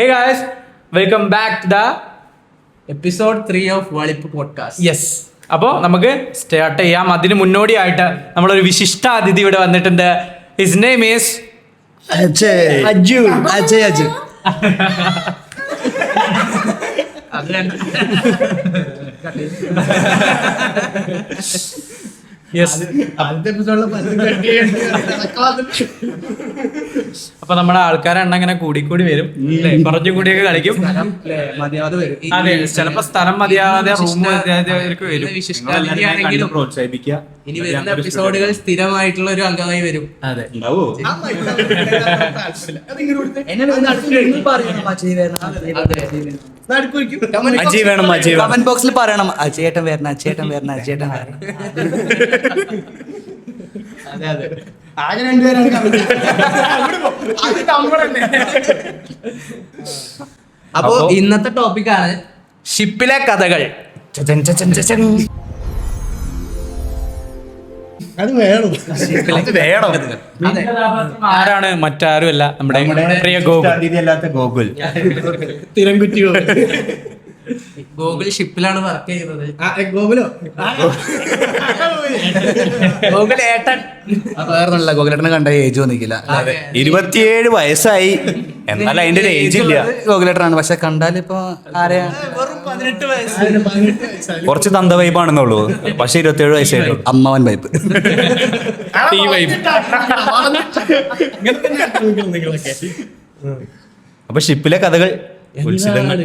Hey guys, welcome back to the episode 3 of Valippu podcast. Yes. അപ്പോൾ നമുക്ക് start ചെയ്യാം. അതിന് മുന്നോടിയായിട്ട് നമ്മളൊരു വിശിഷ്ട അതിഥി ഇവിടെ വന്നിട്ടുണ്ട്. His name is Aju. അപ്പൊ നമ്മുടെ ആൾക്കാരെ എണ്ണം ഇങ്ങനെ കൂടിക്കൂടി വരും, കുറച്ചും കൂടിയൊക്കെ കളിക്കും. അതെ, ചിലപ്പോ സ്ഥലം മതിയാതെ റൂം മതിയാതെ വരും. പ്രോത്സാഹിപ്പിക്കുക. ഇനി വരുന്ന എപ്പിസോഡുകൾ സ്ഥിരമായിട്ടുള്ള ഒരു അംഗമായി വരും. അതെ, കമന്റ് ബോക്സിൽ പറയണം അജയേട്ടൻ വരണം, അജയേട്ടൻ വരണം, അജയേട്ടൻ വരണം. അതെ അതെ, ആകെ രണ്ടുപേരാണ്. അപ്പോ ഇന്നത്തെ ടോപ്പിക്കാണ് ഷിപ്പിലെ കഥകൾ. അത് വേണം. ആരാണ്? മറ്റാരുമല്ല, നമ്മുടെ പ്രിയ ഗോകുൽ. തിരംകുറ്റി ഗൂഗിൾ ഷിപ്പിലാണ് വർക്ക് ചെയ്യുന്നത്. ഗൂഗിൾ ഏട്ടൻ വേറൊന്നുമല്ല, ഗോകുലേട്ടനെ കണ്ട ഏജ് വന്നിക്കില്ല. 27 വയസ്സായി, എന്നാൽ അതിന്റെ ഒരു ഏജ് ഇല്ല. ഗോകുലേട്ടനാണ്, പക്ഷെ കണ്ടാലിപ്പോ ആരെയാ? വെറും 18 വയസ്സ്. കുറച്ച് തന്ത വൈബാണെന്നുള്ളൂ, പക്ഷെ 27 വയസ്സായിട്ടുള്ളൂ. അമ്മാവൻ വൈബ്. അപ്പൊ ഷിപ്പിലെ കഥകൾ, ഉത്സിതങ്ങൾ.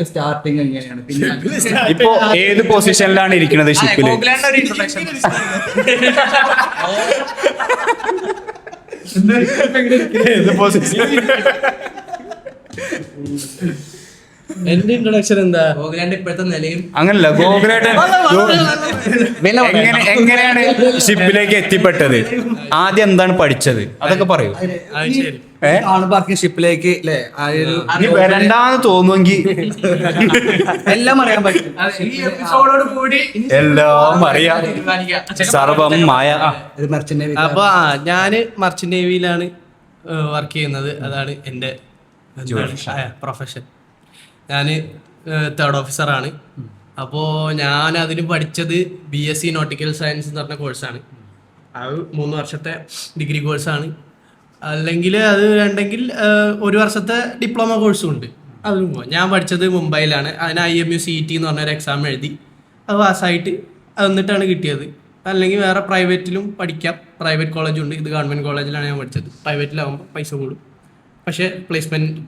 സ്റ്റാർട്ടിങ് എങ്ങനെയാണ്? പിന്നെ ഇപ്പൊ ഏത് പൊസിഷനിലാണ് ഇരിക്കുന്നത് ഷിപ്പില്? ഏത് പൊസിഷൻ? എന്റെ ഇൻട്രൊഡക്ഷൻ എന്താ? ഗോകുലാന്റെ ഇപ്പോഴത്തെ നിലയും അങ്ങനല്ല, ഗോകുലേട്ടൻ എങ്ങനെയാണ് ഷിപ്പിലേക്ക് എത്തിപ്പെട്ടത്? ആദ്യം എന്താണ് പഠിച്ചത്? അതൊക്കെ പറയൂ. ഷിപ്പിലേക്ക് വരണ്ടാന്ന് തോന്നുമെങ്കിൽ എല്ലാം അറിയാൻ പറ്റും. ഈ എപ്പിസോഡോട് കൂടി എല്ലാം അറിയാം. സർവം മായ. അപ്പൊ ഞാന് മർച്ചന്റ് നേവിയിലാണ് വർക്ക് ചെയ്യുന്നത്. അതാണ് എൻ്റെ പ്രൊഫഷൻ. ഞാൻ 3rd ഓഫീസറാണ്. അപ്പോൾ ഞാൻ അതിന് പഠിച്ചത് BSc നോട്ടിക്കൽ സയൻസ് എന്ന് പറഞ്ഞ കോഴ്സാണ്. അത് 3 വർഷത്തെ ഡിഗ്രി കോഴ്സാണ്. അല്ലെങ്കിൽ അത് വേണ്ടെങ്കിൽ 1 വർഷത്തെ ഡിപ്ലോമ കോഴ്സും ഉണ്ട്. അതിന് പോവാം. ഞാൻ പഠിച്ചത് മുംബൈയിലാണ്. അതിന് IMU CET എന്ന് പറഞ്ഞൊരു എക്സാം എഴുതി അത് പാസ്സായിട്ട് എന്നിട്ടാണ് കിട്ടിയത്. അല്ലെങ്കിൽ വേറെ പ്രൈവറ്റിലും പഠിക്കാം. പ്രൈവറ്റ് കോളേജുണ്ട്. ഇത് ഗവൺമെൻറ് കോളേജിലാണ് ഞാൻ പഠിച്ചത്. പ്രൈവറ്റിലാകുമ്പോൾ പൈസ കൂടും, പക്ഷെ പ്ലേസ്മെന്റ്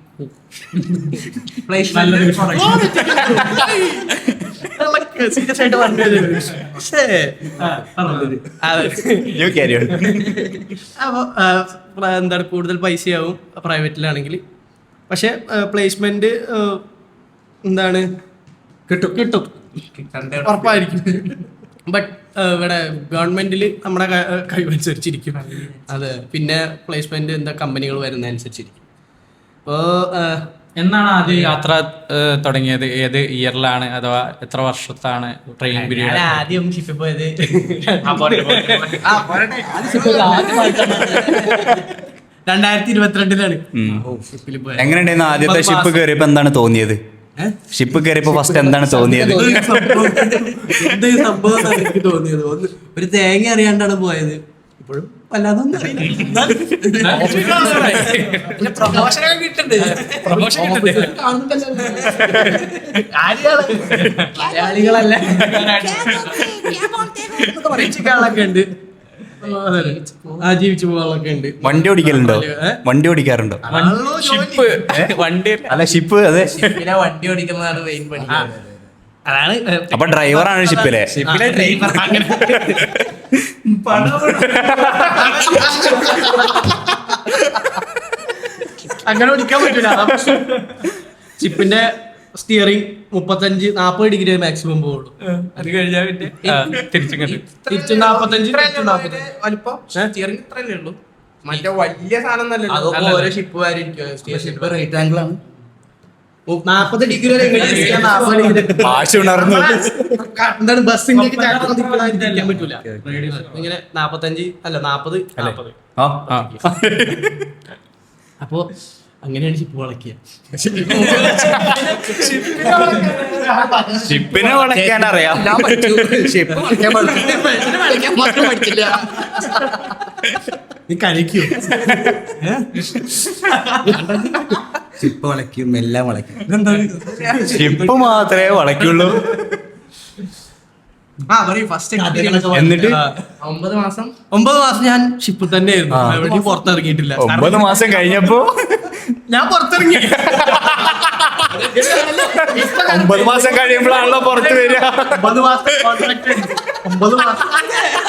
അപ്പൊ എന്താണ് കൂടുതൽ പൈസയാവും പ്രൈവറ്റിലാണെങ്കിൽ. പക്ഷെ പ്ലേസ്മെന്റ് എന്താണ് കിട്ടും ഉറപ്പായിരിക്കും. ബട്ട് ഇവിടെ ഗവൺമെന്റിൽ നമ്മുടെ കഴിവനുസരിച്ചിരിക്കും. അതെ, പിന്നെ പ്ലേസ്മെന്റ് എന്താ കമ്പനികൾ വരുന്നതനുസരിച്ചിരിക്കും. അപ്പോൾ എന്നാണ് ആദ്യം യാത്ര തുടങ്ങിയത്? ഏത് ഇയറിലാണ് അഥവാ എത്ര വർഷത്താണ് ട്രെയിനിങ് പീരീഡ്? ആദ്യം ഷിപ്പിൽ പോയത് 2022-ലാണ് ഷിപ്പിൽ പോയത്. എങ്ങനെയുണ്ടായിരുന്നു ആദ്യത്തെ ഷിപ്പ് കയറിയപ്പോ? എന്താണ് തോന്നിയത്? ഷിപ്പ് കയറിയപ്പോ ഫസ്റ്റ് എന്താണ് തോന്നിയത്? സംഭവം എനിക്ക് തോന്നിയത് ഒരു തേങ്ങ അറിയാണ്ടാണ് പോയത്. ഇപ്പോഴും വല്ലാതൊന്നും മലയാളികളല്ല, പരീക്ഷകളൊക്കെ ഉണ്ട്, ജീവിച്ചു പോകാനൊക്കെ ഉണ്ട്. വണ്ടി ഓടിക്കലുണ്ടോ? വണ്ടി ഓടിക്കാറുണ്ടോ? ഷിപ്പ് വണ്ടി അല്ല, ഷിപ്പ്. അതെ, ഷിപ്പിലെ വണ്ടി ഓടിക്കുന്നതാണ് മെയിൻ പണി. അതാണ്. അപ്പൊ ഡ്രൈവറാണ് ഷിപ്പിലെ. ഷിപ്പിലെ ഡ്രൈവർ അങ്ങനെ ഓടിക്കാൻ പറ്റൂല. ഷിപ്പിന്റെ സ്റ്റിയറിംഗ് 35-40 ഡിഗ്രി മാക്സിമം പോകുള്ളൂ. അത് കഴിഞ്ഞാൽ പിന്നെ തിരിച്ചു 45 വലിപ്പം സ്റ്റിയറിംഗ് ഇത്രയല്ലേ ഉള്ളൂ. മറ്റേ വലിയ സാധനം തന്നെ ഓരോ ഷിപ്പ് റൈറ്റ് ആംഗിൾ ആണ്. 40 ഡിഗ്രി വരെ ഭാഷ ഉണർന്നു. എന്താണ് ബസ്സിന്റെ ഇരിക്കാൻ പറ്റൂല. ഇങ്ങനെ 45 അല്ല 40 ആ, ആ. അപ്പോ അങ്ങനെയാണ് ഷിപ്പ് വളക്കിയ. ഷിപ്പിനെ വളയ്ക്കാൻ അറിയാം. നീ കഴിക്കൂ. ചിപ്പ് വളയ്ക്കും എല്ലാം വളയ്ക്കും. ഷിപ്പ് മാത്രമേ വളയ്ക്കുള്ളൂ. എന്നിട്ട് 9 മാസം ഞാൻ ഷിപ്പിൽ തന്നെയായിരുന്നു. എവിടെയും പുറത്തിറങ്ങിയിട്ടില്ല. 9 മാസം കഴിഞ്ഞപ്പോ ഞാൻ പുറത്തിറങ്ങി. 9 മാസം കഴിയുമ്പോഴാണല്ലോ പുറത്ത് വരിക. 9 മാസം കോൺട്രാക്ട്. 9 മാസം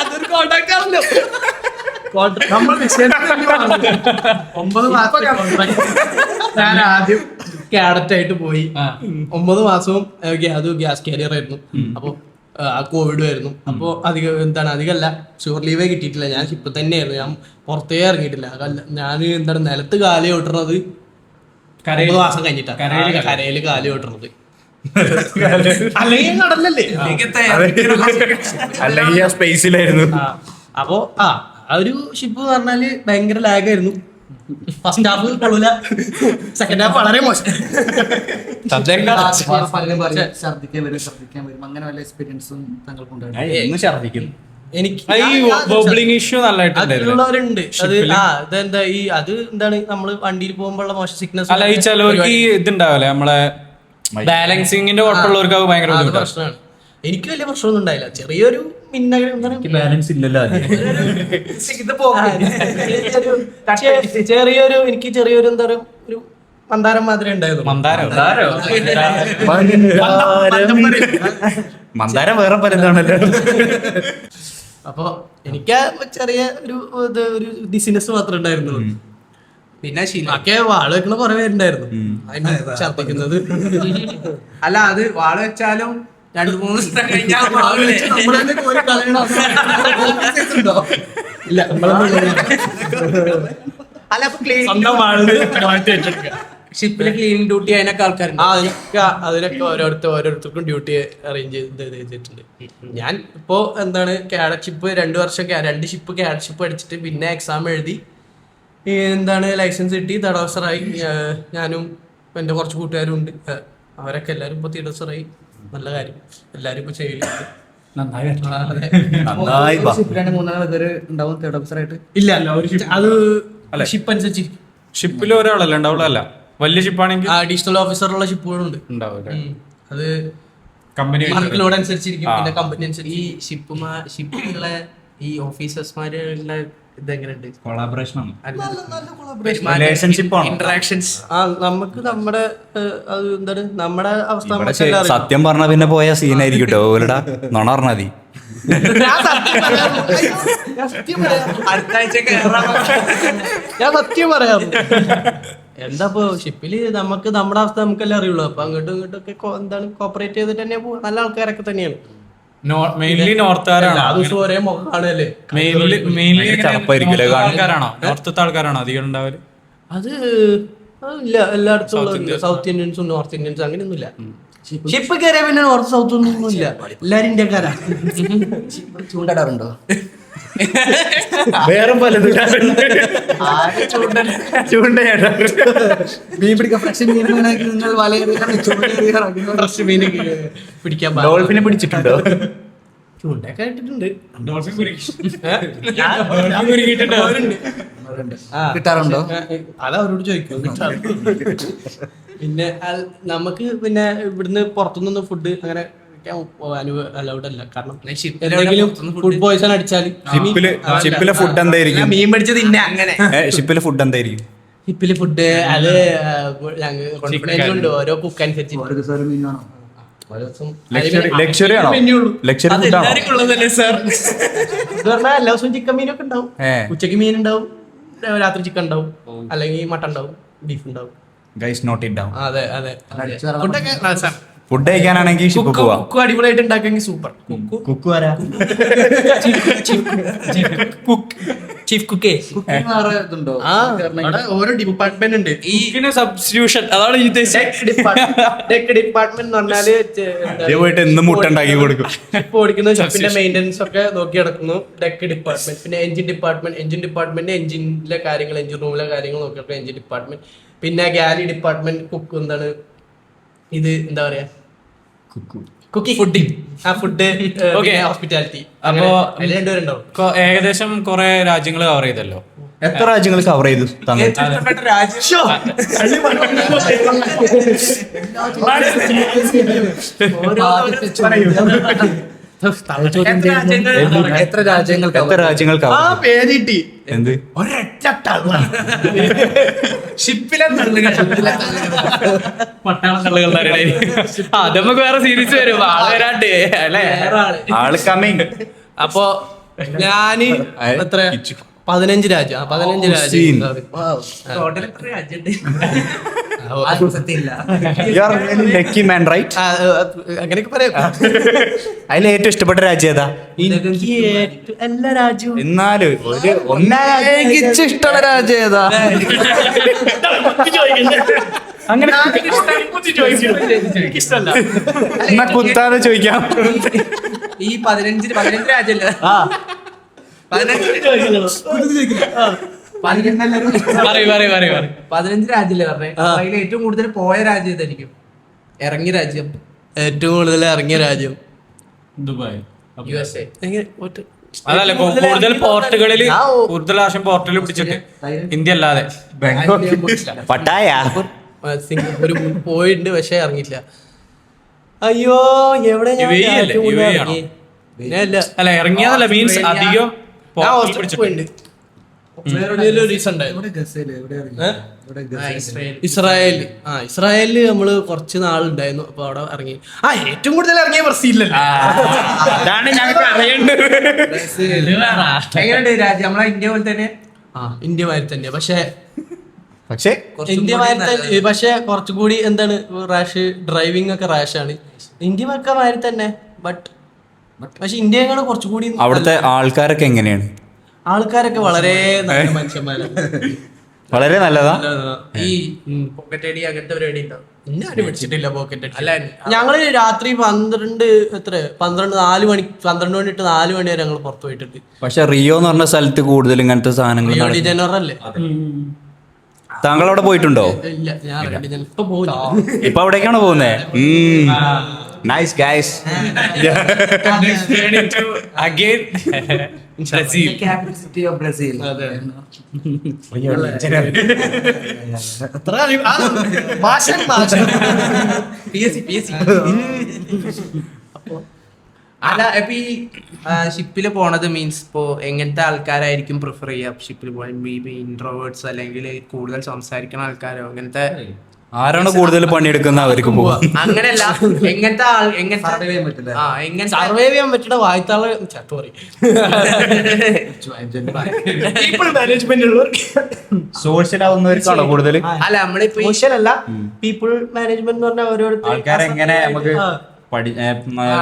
അതൊരു കോൺട്രാക്ട് ആണല്ലോ. നമ്മൾ 9 മാസം ഞാൻ ആദ്യം കാഡറ്റ് ആയിട്ട് പോയി. 9 മാസവും അത് ഗ്യാസ് കാരിയർ ആയിരുന്നു. അപ്പൊ കോവിഡ് ആയിരുന്നു. അപ്പൊ അധികമല്ല ഷുവർ ലീവേ കിട്ടിയിട്ടില്ല. ഞാൻ ഷിപ്പിൽ തന്നെയായിരുന്നു. ഞാൻ പുറത്തേ ഇറങ്ങിയിട്ടില്ല. ഞാൻ നിലത്ത് കാലി ഓട്ടുന്നത് 9 മാസം കഴിഞ്ഞിട്ടാ. കരയില് കാലി ഓട്ടുന്നത്. അല്ലെങ്കിൽ കടലല്ലേ, അല്ലെങ്കിൽ ഞാൻ സ്പേസിലായിരുന്നു. അപ്പൊ ആ ഒരു ഷിപ്പ് എന്ന് പറഞ്ഞാല് ഭയങ്കര ലാഗായിരുന്നു. ഫസ്റ്റ് ഹാഫ് കൊള്ളൂല, സെക്കൻഡ് ഹാഫ് വളരെ മോശം. ഛർദിക്കാൻ വരും അങ്ങനെ വല്ല എക്സ്പീരിയൻസും താങ്കൾക്കുണ്ടായിരുന്നു? എന്ന് ഛർദിക്കും. എനിക്ക് ബോബ്ലിംഗ് ഇഷ്യൂ നല്ലതായിട്ടുണ്ടായിരുന്നു. അതിലുള്ളവരുണ്ട്. അത് ഇതെന്താ അത് എന്താണ് നമ്മള് വണ്ടിയിൽ പോകുമ്പോഴുള്ള മോശം സിക്നസ്. അല്ല, ഈ ചിലവർക്ക് ഇതുണ്ടാവില്ലേ, നമ്മളെ ബാലൻസിങ്ങിന്റെ കുഴപ്പമുള്ളവർക്ക് അത് ഭയങ്കര പ്രശ്നമാണ്. എനിക്ക് വലിയ പ്രശ്നമൊന്നും ഉണ്ടായില്ല. ചെറിയൊരു ബാലൻസ് ഇല്ലല്ലോ. എനിക്ക് ചെറിയൊരു എന്താ പറയുക, ഒരു മന്ദാരം മാതിരി ഉണ്ടായിരുന്നു. മന്ദാരം വേറെ പലതാണല്ലോ. അപ്പൊ എനിക്ക് ചെറിയ ഒരു ബിസിനസ് മാത്രമേ ഉണ്ടായിരുന്നുള്ളൂ. പിന്നെ ഒക്കെ വാള് വെക്കണ കുറെ പേരുണ്ടായിരുന്നു ഛർദിക്കുന്നത്. അല്ല, അത് വാള് വെച്ചാലും 2-3 ദിവസം കഴിഞ്ഞാൽ ഇല്ല, അല്ല, ഷിപ്പിലെ ക്ലീനിങ് ഡ്യൂട്ടി അതിനൊക്കെ ആൾക്കാരുണ്ട്. അതിനൊക്കെ ഓരോരുത്തർക്കും ഡ്യൂട്ടി അറേഞ്ച് ചെയ്തിട്ടുണ്ട്. ഞാൻ ഇപ്പോ എന്താണ് കാഡറ്റ് ഷിപ്പ് 2 വർഷം 2 ഷിപ്പ് കാഡറ്റ് ഷിപ്പ് അടിച്ചിട്ട് പിന്നെ എക്സാം എഴുതി എന്താണ് ലൈസൻസ് കിട്ടി, തേർഡ് ഓഫീസറായി. ഞാനും എൻ്റെ കുറച്ച് കൂട്ടുകാരും ഉണ്ട്. അവരൊക്കെ എല്ലാവരും ഇപ്പൊ തേർഡ് ഓഫീസറായി. നല്ല കാര്യം, എല്ലാരും ഇപ്പൊ ചെയ്യലുണ്ട്. ഇല്ല അത് ഷിപ്പ് അനുസരിച്ച് ഷിപ്പിൽ ഒരാളല്ല ഉണ്ടാവുള്ളൂ. അല്ല, വലിയ ഷിപ്പാണെങ്കിൽ അഡീഷണൽ ഓഫീസറുള്ള ഷിപ്പുകളുണ്ട്. അത് കമ്പനി വർക്കിലോട് അനുസരിച്ചിരിക്കും. പിന്നെ കമ്പനി അനുസരിച്ച് ഈ ഷിപ്പിലുള്ള ഈ ഓഫീസേഴ്സ്മാരുള്ള ഇതെങ്ങനെയുണ്ട്? കൊളാബറേഷൻ ആണ്, റിലേഷൻഷിപ്പ് ആണ്, ഇന്ററാക്ഷൻസ്. നമുക്ക് നമ്മുടെ അത് എന്താണ് നമ്മുടെ അവസ്ഥ സത്യം പറഞ്ഞ പിന്നെ പോയ സീനായിരിക്കും കേട്ടോ. ഓരടാ നുണ പറഞ്ഞാ മതി. ഞാൻ സത്യം പറയാം. എന്താ ഇപ്പൊ ഷിപ്പില് നമുക്ക് നമ്മുടെ അവസ്ഥ നമുക്കെല്ലാം അറിയുള്ളൂ. അപ്പൊ അങ്ങോട്ടും ഇങ്ങോട്ടും ഒക്കെ എന്താണ് കോപ്പറേറ്റ് ചെയ്തിട്ട് തന്നെ നല്ല ആൾക്കാരൊക്കെ തന്നെയാണ്. മെയിൻലി നോർത്തുകാരാണോ? ഒരേ മുഖം കാണുകയല്ലേ. ആൾക്കാരാണോ നോർത്തത്തെ ആൾക്കാരാണോ അധികം ഉണ്ടാവല്? അത് ഇല്ല, എല്ലായിടത്തും സൗത്ത് ഇന്ത്യൻസും നോർത്ത് ഇന്ത്യൻസും അങ്ങനെയൊന്നും ഇല്ല. ഷിപ്പ് കയറിയ പിന്നെ നോർത്ത് സൗത്ത് ഒന്നും ഇല്ല, എല്ലാരും ഇന്ത്യക്കാരാ. ചൂണ്ടാടാറുണ്ടോ? വേറെ പലതും മീൻ പിടിക്കാൻ ഫ്രഷ് മീൻ നിങ്ങൾ ഫ്രഷ് മീൻ പിടിക്കാൻ ഡോൾഫിനെ പിടിച്ചിട്ടുണ്ടോ? ചൂണ്ടൊക്കെ ഇട്ടിട്ടുണ്ട്. കിട്ടാറുണ്ടോ? അത് അവരോട് ചോദിക്കും. പിന്നെ നമുക്ക് പിന്നെ ഇവിടുന്ന് പുറത്തുനിന്ന് ഫുഡ് അങ്ങനെ അലൗഡ് അല്ല. കാരണം എന്തെങ്കിലും ഫുഡ് പോയിസൺ അടിച്ചാൽ ഷിപ്പിലെ ഫുഡ് എന്തായിരിക്കും? മീൻ പിടിച്ച് തിന്നെ അങ്ങനെ. ഷിപ്പിലെ ഫുഡ് എന്തായിരിക്കും? ഷിപ്പില് ഫുഡ് അത് ഉണ്ട്, ഓരോ കുക്ക് അനുസരിച്ച്. ലക്ഷറി ആണോ? ലക്ഷറി ഫുഡ് ആണോ? എല്ലാ ദിവസവും ചിക്കൻ മീനൊക്കെ ഉണ്ടാവും. ഉച്ചക്ക് മീൻ ഉണ്ടാവും, രാത്രി ചിക്കൻ ഉണ്ടാവും, അല്ലെങ്കിൽ മട്ടൺ ഉണ്ടാവും, ബീഫ് ഉണ്ടാവും. Guys note it down. അതെ അതെ. ഫുഡ് കഴിക്കാനാണെങ്കിൽ ഷിപ്പ് പോവാം. കുക്കു അടിപൊളിയായിട്ട് ഉണ്ടാക്കെങ്കിൽ സൂപ്പർ. കുക്കു ആരാ? ചീഫ് കുക്കേ ആ അവിടെ ഓരോ ഡിപ്പാർട്ട്മെന്റ് ഉണ്ട്. ഈ സബ്സ്റ്റിറ്റ്യൂഷൻ അതാണ് ഈ ടെക് ഡിപ്പാർട്ട്മെന്റ് എന്ന് പറഞ്ഞാല് ഇത് പോയിട്ട് എന്നും മുട്ട ഉണ്ടാക്കി കൊടുക്കും. ഷിപ്പ് ഓടിക്കുന്ന ഷിപ്പിന്റെ മെയിൻ്റെനൻസ് ഒക്കെ നോക്കി നടക്കുന്നു ടെക് ഡിപ്പാർട്ട്മെന്റ്. പിന്നെ എഞ്ചിൻ ഡിപ്പാർട്ട്മെന്റ് എഞ്ചിനിലെ കാര്യങ്ങൾ, എഞ്ചിൻ റൂമിലെ കാര്യങ്ങൾ നോക്കി നടക്കുന്ന എഞ്ചിൻ ഡിപ്പാർട്ട്മെന്റ്. പിന്നെ ഗാലി ഡിപ്പാർട്ട്മെന്റ് കുക്ക് എന്താണ് ഇത് എന്താ പറയാ കുക്കിംഗ് ഫുഡിങ് ഫുഡ് ഹോസ്പിറ്റാലിറ്റി. അപ്പോ രണ്ടുപേരുണ്ടാവും. ഏകദേശം കുറെ രാജ്യങ്ങൾ കവർ ചെയ്തല്ലോ. എത്ര രാജ്യങ്ങൾ കവർ ചെയ്തു തന്നെ? എത്ര രാജ്യങ്ങൾ ആ പേര് കിട്ടി. എന്ത്? ഷിപ്പിലെ പട്ടാളം തള്ളുകളുടെ അത് നമുക്ക് വേറെ സീരീസ് വരും. ആള് വരാണ്ട് അല്ലേ? ആള് കമ്മിങ്. അപ്പൊ ഞാന് എത്ര 15 രാജ്യം. 15 രാജ്യം. ടോട്ടൽ എത്ര രാജ്യമുണ്ട്? Lucky man right. അങ്ങനെയൊക്കെ പറയാം. അതിൽ ഏറ്റവും ഇഷ്ടപ്പെട്ട രാജ്യം ഏതാ? എനിക്ക് എല്ലാ രാജ്യവും എന്നാലും ഒരു ഒന്നാം ഇഷ്ടമുള്ള രാജ്യം ഏതാ? അങ്ങനെ എന്നാ കുത്താതെ ചോദിക്കാം. ഈ 15 രാജ്യമല്ലേ? 15 രാജ്യല്ലേ പറഞ്ഞേ? അതിൽ ഏറ്റവും കൂടുതൽ പോയ രാജ്യം ഇതായിരിക്കും, ഇറങ്ങിയ രാജ്യം. ഏറ്റവും കൂടുതൽ ഇറങ്ങിയ രാജ്യം ദുബായ്. USA. അതല്ല കൂടുതൽ പോർട്ടുകളിൽ കൂടുതൽ പ്രാവശ്യം പോർട്ടുകൾ പിടിച്ചിട്ട് ഇന്ത്യ അല്ലാതെ പട്ടായ സിംഗപ്പൂർ പോയിട്ടുണ്ട് പക്ഷെ ഇറങ്ങിയില്ല. അയ്യോ എവിടെ ഞാൻ UAE അല്ലേ? ഏറ്റവും കൂടുതൽ UAE ഇറങ്ങി? പിന്നെ അല്ല, അല്ല ഇറങ്ങിയതല്ല മീൻസ് അധികം ഞാൻ പോർട്ടുകൾ ഓസ്ട്രേലിയ പിടിച്ചിട്ട്. പോയിട്ടുണ്ട്. ഒരു റീസൺ ഉണ്ടായിരുന്നു. ഇസ്രായേല്. ഇസ്രായേലില് നമ്മള് കുറച്ച് നാളുണ്ടായിരുന്നു. അപ്പൊ അവിടെ ഇറങ്ങി. ഏറ്റവും കൂടുതൽ ഇറങ്ങിയ ബ്രസീലല്ലേ? അതാണ് ഞങ്ങൾക്ക് അറിയേണ്ടത്. എങ്ങനെയുണ്ട് രാജ്യം? നമ്മളെ ഇന്ത്യ പോലെ തന്നെ. ഇന്ത്യ മാതിരി തന്നെ. പക്ഷെ കുറച്ചും പക്ഷെ കുറച്ചുകൂടി എന്താണ് റാഷ്, ഡ്രൈവിംഗ് ഒക്കെ റാഷാണ്. ഇന്ത്യ ഒക്കെ മാതിരി തന്നെ. പക്ഷെ ഇന്ത്യയാണ് കുറച്ചുകൂടി. അവിടുത്തെ ആൾക്കാരൊക്കെ എങ്ങനെയാണ്? ആൾക്കാരൊക്കെ വളരെ നല്ല മനുഷ്യന്മാരാണ്. വളരെ നല്ലതാ. ഈ പോക്കറ്റ് അടി അങ്ങനത്തെ പരിപാടി ഉണ്ടോ? ഞാനും പഠിച്ചിട്ടില്ല പോക്കറ്റ് അല്ല, ഞങ്ങള് രാത്രി 12 മണി തൊട്ട് 4 മണി വരെ ഞങ്ങൾ പുറത്തു പോയിട്ടുണ്ട്. പക്ഷെ റിയോ എന്ന് പറഞ്ഞ സ്ഥലത്ത് കൂടുതൽ ഇങ്ങനത്തെ സാധനങ്ങൾ റിയോ ഡി ജനറോ അല്ലേ? താങ്കൾ അവിടെ പോയിട്ടുണ്ടോ? ഇല്ല, ഞാൻ റിയോ ഡി ജനറോ ഇപ്പൊ പോകുന്നു. ഇപ്പൊ അവിടേക്കാണ് പോകുന്നേ? Nice guys. Again, Brazil. Capital city of Brazil. PSC. അല്ല, ഇപ്പൊ ഈ ഷിപ്പിൽ പോണത് മീൻസ് ഇപ്പോ എങ്ങനത്തെ ആൾക്കാരായിരിക്കും പ്രിഫർ ചെയ്യാ ഷിപ്പിൽ പോകാൻ? ഇൻട്രോവേർട്സ് അല്ലെങ്കിൽ കൂടുതൽ സംസാരിക്കുന്ന ആൾക്കാരോ? അങ്ങനത്തെ ആരാണ് കൂടുതൽ പണിയെടുക്കുന്ന അവർക്ക് പോവാ. അങ്ങനെയല്ല, എങ്ങനത്തെ സർവൈവ് ചെയ്യാൻ പറ്റുന്ന വായ്ത്താള് സോഷ്യൽ ആവുന്നവർക്കാണോ കൂടുതൽ? അല്ല, നമ്മളിപ്പോ സോഷ്യൽ അല്ല, പീപ്പിൾ മാനേജ്മെന്റ് എന്ന് പറഞ്ഞാൽ ഓരോരുത്തർ ആൾക്കാരെങ്ങനെ നമുക്ക്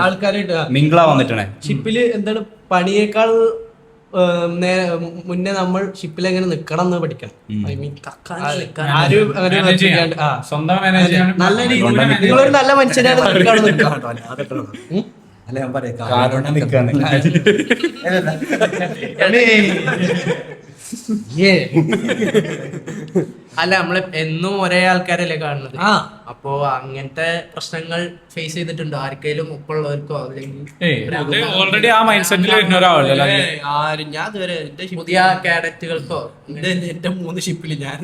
ആൾക്കാരായിട്ട് മിങ്കിളാ വന്നിട്ടാണ്. ഷിപ്പില് എന്താണ് പണിയേക്കാൾ മുന്നേ നമ്മൾ ഷിപ്പിൽ എങ്ങനെ നിക്കണം എന്ന് പഠിക്കണം. ഐ മീൻ ആരും അങ്ങനെ സ്വന്തം മാനേജ് ചെയ്യാൻ നല്ല രീതിയിൽ നിങ്ങളൊരു നല്ല മനുഷ്യനാണ് നിൽക്കണം. അല്ല, നമ്മള് എന്നും ഒരേ ആൾക്കാരല്ലേ കാണുന്നത്. അപ്പോ അങ്ങനത്തെ പ്രശ്നങ്ങൾ ഫേസ് ചെയ്തിട്ടുണ്ടോ ആർക്കെങ്കിലും? ഉപ്പുള്ളവർക്കോ അല്ലെങ്കിൽ ഓൾറെഡി ആ മൈൻഡ് സെറ്റിൽ വരുന്ന ഒരാളല്ലോ? ഞാൻ ഇതുവരെ പുതിയ കാഡറ്റുകൾക്കോ? എന്റെ 3 ഷിപ്പിൽ ഞാൻ